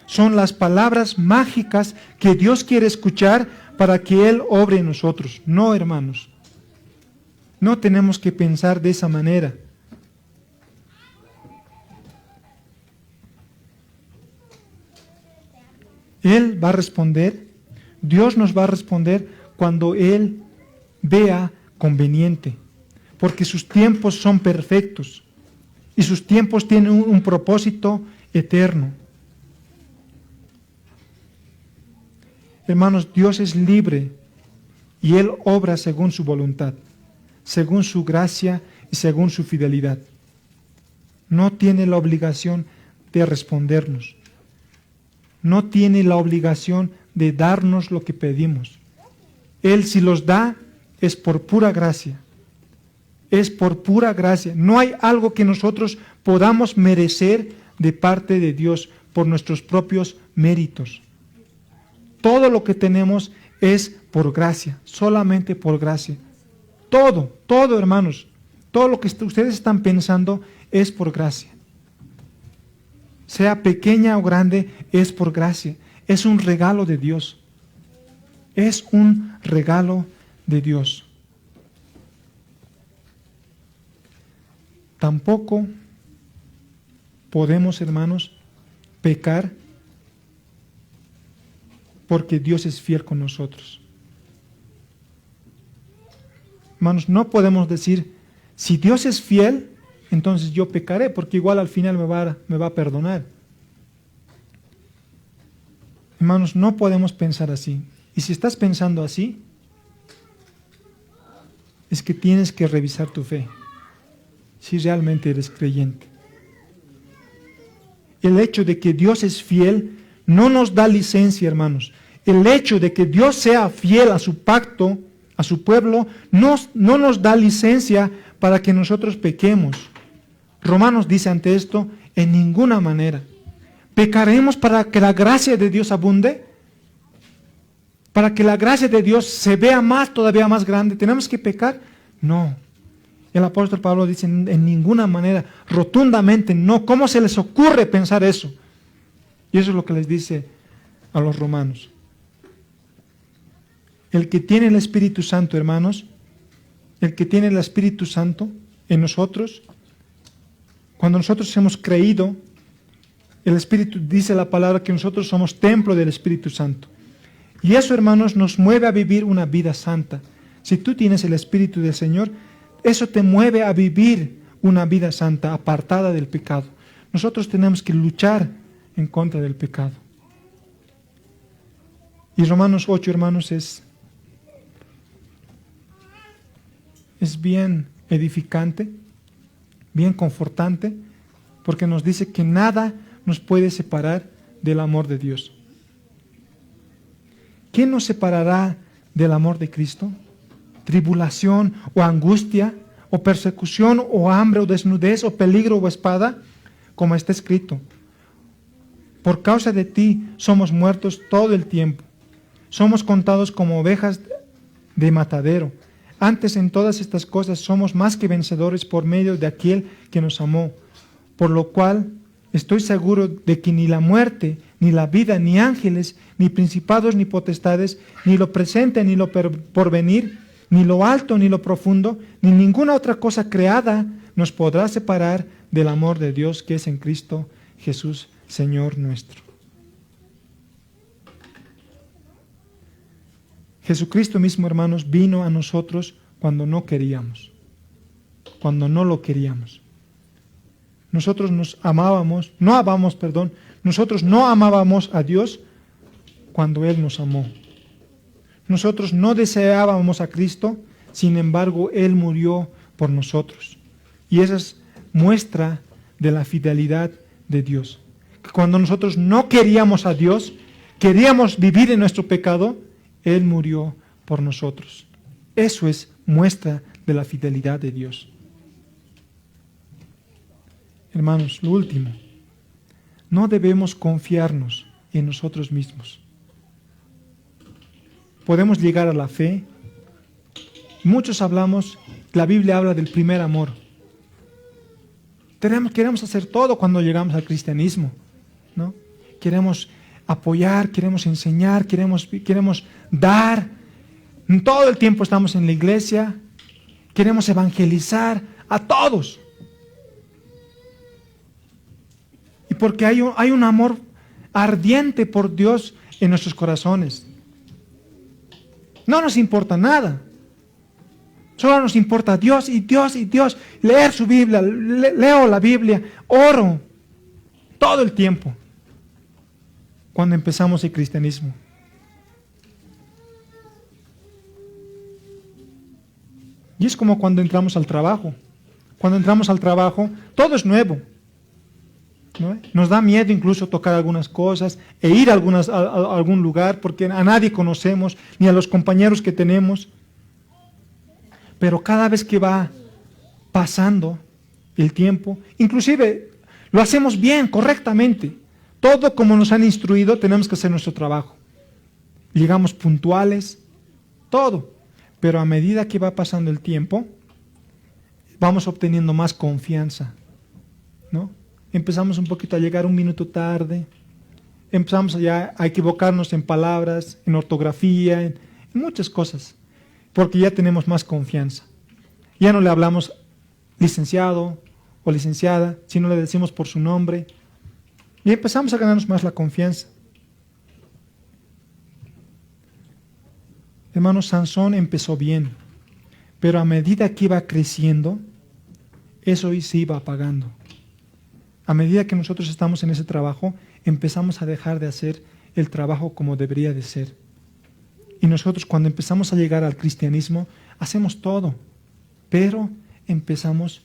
son las palabras mágicas que Dios quiere escuchar para que Él obre en nosotros. No, hermanos. No tenemos que pensar de esa manera. Él va a responder, Dios nos va a responder cuando Él vea conveniente, porque sus tiempos son perfectos y sus tiempos tienen un propósito eterno. Hermanos, Dios es libre y Él obra según su voluntad, según su gracia y según su fidelidad. No tiene la obligación de respondernos. No tiene la obligación de darnos lo que pedimos. Él, si los da, es por pura gracia. Es por pura gracia. No hay algo que nosotros podamos merecer de parte de Dios por nuestros propios méritos. Todo lo que tenemos es por gracia, solamente por gracia. Todo, hermanos, todo lo que ustedes están pensando es por gracia. Sea pequeña o grande, es por gracia. Es un regalo de Dios. Es un regalo de Dios. Tampoco podemos, hermanos, pecar porque Dios es fiel con nosotros. Hermanos, no podemos decir, si Dios es fiel, entonces yo pecaré, porque igual al final me va a perdonar. Hermanos, no podemos pensar así. Y si estás pensando así, es que tienes que revisar tu fe, si realmente eres creyente. El hecho de que Dios es fiel no nos da licencia, hermanos. El hecho de que Dios sea fiel a su pacto, a su pueblo, no nos da licencia para que nosotros pequemos. Romanos dice ante esto, en ninguna manera. ¿Pecaremos para que la gracia de Dios abunde? ¿Para que la gracia de Dios se vea todavía más grande? ¿Tenemos que pecar? No. El apóstol Pablo dice, en ninguna manera, rotundamente no. ¿Cómo se les ocurre pensar eso? Y eso es lo que les dice a los romanos. El que tiene el Espíritu Santo, hermanos, el que tiene el Espíritu Santo en nosotros, cuando nosotros hemos creído, el Espíritu dice la palabra que nosotros somos templo del Espíritu Santo. Y eso, hermanos, nos mueve a vivir una vida santa. Si tú tienes el Espíritu del Señor, eso te mueve a vivir una vida santa, apartada del pecado. Nosotros tenemos que luchar en contra del pecado. Y Romanos 8, hermanos, es bien edificante, bien confortante, porque nos dice que nada nos puede separar del amor de Dios. ¿Qué nos separará del amor de Cristo? ¿Tribulación o angustia, o persecución, o hambre, o desnudez, o peligro, o espada? Como está escrito, por causa de ti somos muertos todo el tiempo. Somos contados como ovejas de matadero. Antes en todas estas cosas somos más que vencedores por medio de aquel que nos amó. Por lo cual estoy seguro de que ni la muerte, ni la vida, ni ángeles, ni principados, ni potestades, ni lo presente, ni lo porvenir, ni lo alto, ni lo profundo, ni ninguna otra cosa creada nos podrá separar del amor de Dios que es en Cristo Jesús, Señor nuestro. Jesucristo mismo, hermanos, vino a nosotros cuando no queríamos, cuando no lo queríamos. Nosotros nosotros no amábamos a Dios cuando Él nos amó. Nosotros no deseábamos a Cristo, Sin embargo, Él murió por nosotros. Y esa es muestra de la fidelidad de Dios. Cuando nosotros no queríamos a Dios, queríamos vivir en nuestro pecado, Él murió por nosotros. Eso es muestra de la fidelidad de Dios. Hermanos, lo último, no debemos confiarnos en nosotros mismos. Podemos llegar a la fe. Muchos hablamos, la Biblia habla del primer amor. Queremos hacer todo cuando llegamos al cristianismo, ¿no? Queremos apoyar, queremos enseñar, queremos dar. Todo el tiempo estamos en la iglesia, queremos evangelizar a todos. Y porque hay un amor ardiente por Dios en nuestros corazones. No nos importa nada. Solo nos importa Dios y Dios y Dios. Leer su Biblia, leo la Biblia, oro todo el tiempo. Cuando empezamos el cristianismo. Y es como cuando entramos al trabajo. Cuando entramos al trabajo, todo es nuevo, ¿no? Nos da miedo incluso tocar algunas cosas e ir a algún lugar porque a nadie conocemos, ni a los compañeros que tenemos. Pero cada vez que va pasando el tiempo, inclusive lo hacemos bien, correctamente. Todo como nos han instruido, tenemos que hacer nuestro trabajo. Llegamos puntuales, todo. Pero a medida que va pasando el tiempo, vamos obteniendo más confianza, ¿no? Empezamos un poquito a llegar un minuto tarde, empezamos ya a equivocarnos en palabras, en ortografía, en muchas cosas, porque ya tenemos más confianza. Ya no le hablamos licenciado o licenciada, sino le decimos por su nombre, y empezamos a ganarnos más la confianza. Hermano, Sansón empezó bien, pero a medida que iba creciendo, eso se iba apagando. A medida que nosotros estamos en ese trabajo, empezamos a dejar de hacer el trabajo como debería de ser. Y nosotros cuando empezamos a llegar al cristianismo, hacemos todo, pero empezamos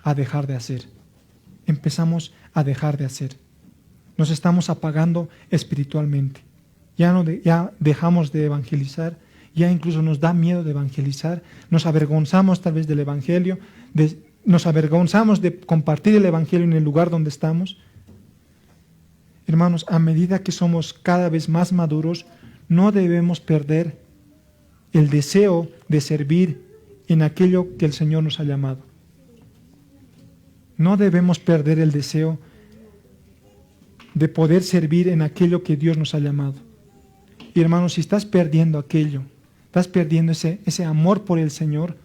a dejar de hacer. Empezamos a dejar de hacer. Nos estamos apagando espiritualmente. Ya dejamos de evangelizar, ya incluso nos da miedo de evangelizar, nos avergonzamos tal vez del evangelio, nos avergonzamos de compartir el evangelio en el lugar donde estamos. Hermanos, a medida que somos cada vez más maduros, no debemos perder el deseo de servir en aquello que el Señor nos ha llamado. No debemos perder el deseo de poder servir en aquello que Dios nos ha llamado. Y hermanos, si estás perdiendo aquello, estás perdiendo ese amor por el Señor,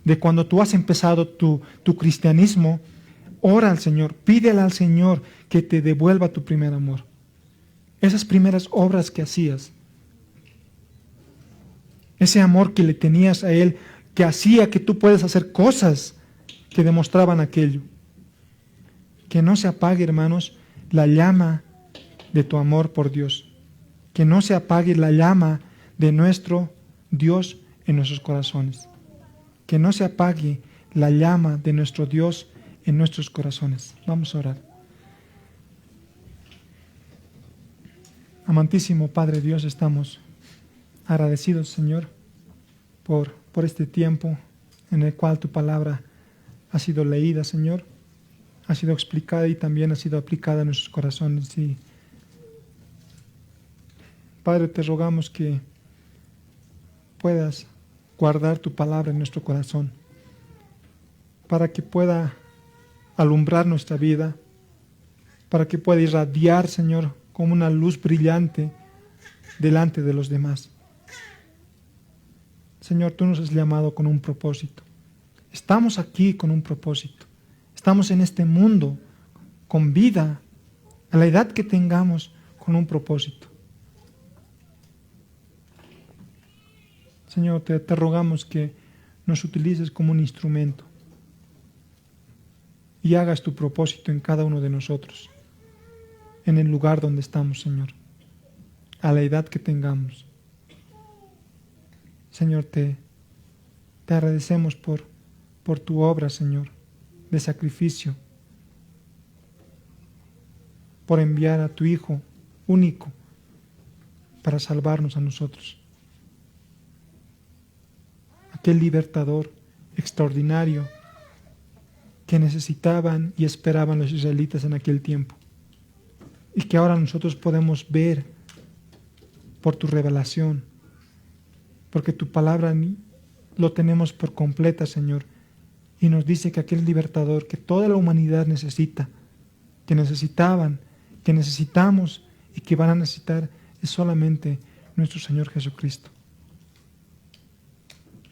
de cuando tú has empezado tu cristianismo, ora al Señor, pídele al Señor que te devuelva tu primer amor. Esas primeras obras que hacías, ese amor que le tenías a Él, que hacía que tú puedas hacer cosas que demostraban aquello. Que no se apague, hermanos, la llama de tu amor por Dios. Que no se apague la llama de nuestro Dios en nuestros corazones. Que no se apague la llama de nuestro Dios en nuestros corazones. Vamos a orar. Amantísimo Padre Dios, estamos agradecidos, Señor, por este tiempo en el cual tu palabra ha sido leída, Señor, ha sido explicada y también ha sido aplicada en nuestros corazones. Y Padre, te rogamos que puedas guardar tu palabra en nuestro corazón para que pueda alumbrar nuestra vida, para que pueda irradiar, Señor, como una luz brillante delante de los demás. Señor, tú nos has llamado con un propósito. Estamos aquí con un propósito. Estamos en este mundo con vida, a la edad que tengamos, con un propósito. Señor, te rogamos que nos utilices como un instrumento y hagas tu propósito en cada uno de nosotros, en el lugar donde estamos, Señor, a la edad que tengamos. Señor, te Te agradecemos por tu obra, Señor, de sacrificio, por enviar a tu Hijo único para salvarnos a nosotros. Aquel libertador extraordinario que necesitaban y esperaban los israelitas en aquel tiempo, y que ahora nosotros podemos ver por tu revelación, porque tu palabra lo tenemos por completa, Señor, y nos dice que aquel libertador que toda la humanidad necesita, que necesitaban, que necesitamos y que van a necesitar, es solamente nuestro Señor Jesucristo.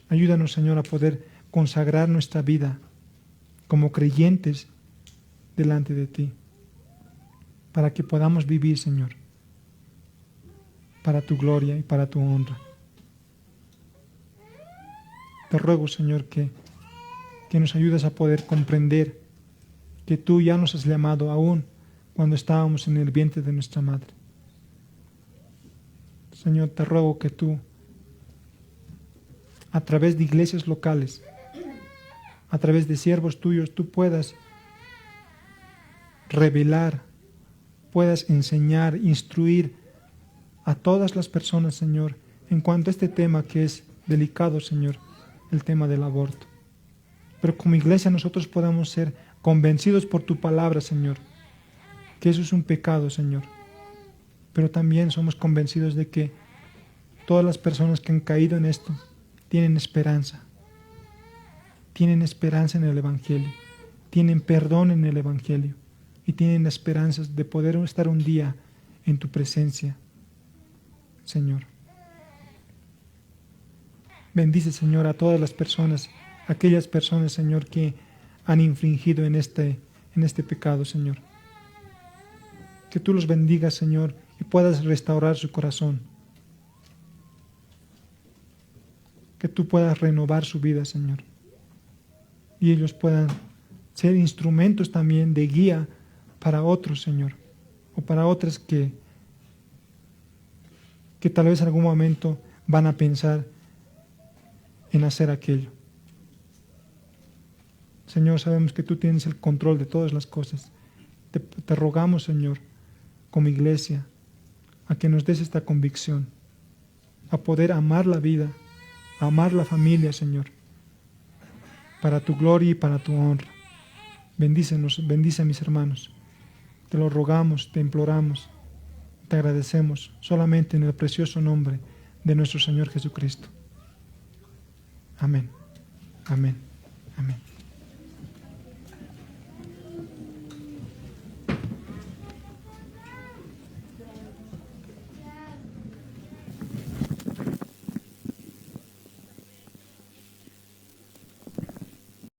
Ayúdanos, Señor, a poder consagrar nuestra vida como creyentes delante de ti, para que podamos vivir, Señor, para tu gloria y para tu honra. Te ruego, Señor, que nos ayudes a poder comprender que tú ya nos has llamado aún cuando estábamos en el vientre de nuestra madre. Señor, te ruego que tú, a través de iglesias locales, a través de siervos tuyos, tú puedas revelar, puedas enseñar, instruir a todas las personas, Señor, en cuanto a este tema que es delicado, Señor, el tema del aborto. Pero como iglesia nosotros podamos ser convencidos por tu palabra, Señor, que eso es un pecado, Señor. Pero también somos convencidos de que todas las personas que han caído en esto tienen esperanza. Tienen esperanza en el Evangelio. Tienen perdón en el Evangelio. Y tienen esperanzas de poder estar un día en tu presencia, Señor. Bendice, Señor, a todas las personas, aquellas personas, Señor, que han infringido en este pecado, Señor. Que tú los bendigas, Señor, y puedas restaurar su corazón. Que tú puedas renovar su vida, Señor. Y ellos puedan ser instrumentos también de guía para otros, Señor. O para otras que tal vez en algún momento van a pensar en hacer aquello. Señor, sabemos que tú tienes el control de todas las cosas. Te rogamos, Señor, como iglesia, a que nos des esta convicción, a poder amar la vida, a amar la familia, Señor, para tu gloria y para tu honra. Bendícenos, bendice a mis hermanos. Te lo rogamos, te imploramos, te agradecemos, solamente en el precioso nombre de nuestro Señor Jesucristo. Amén, amén, amén.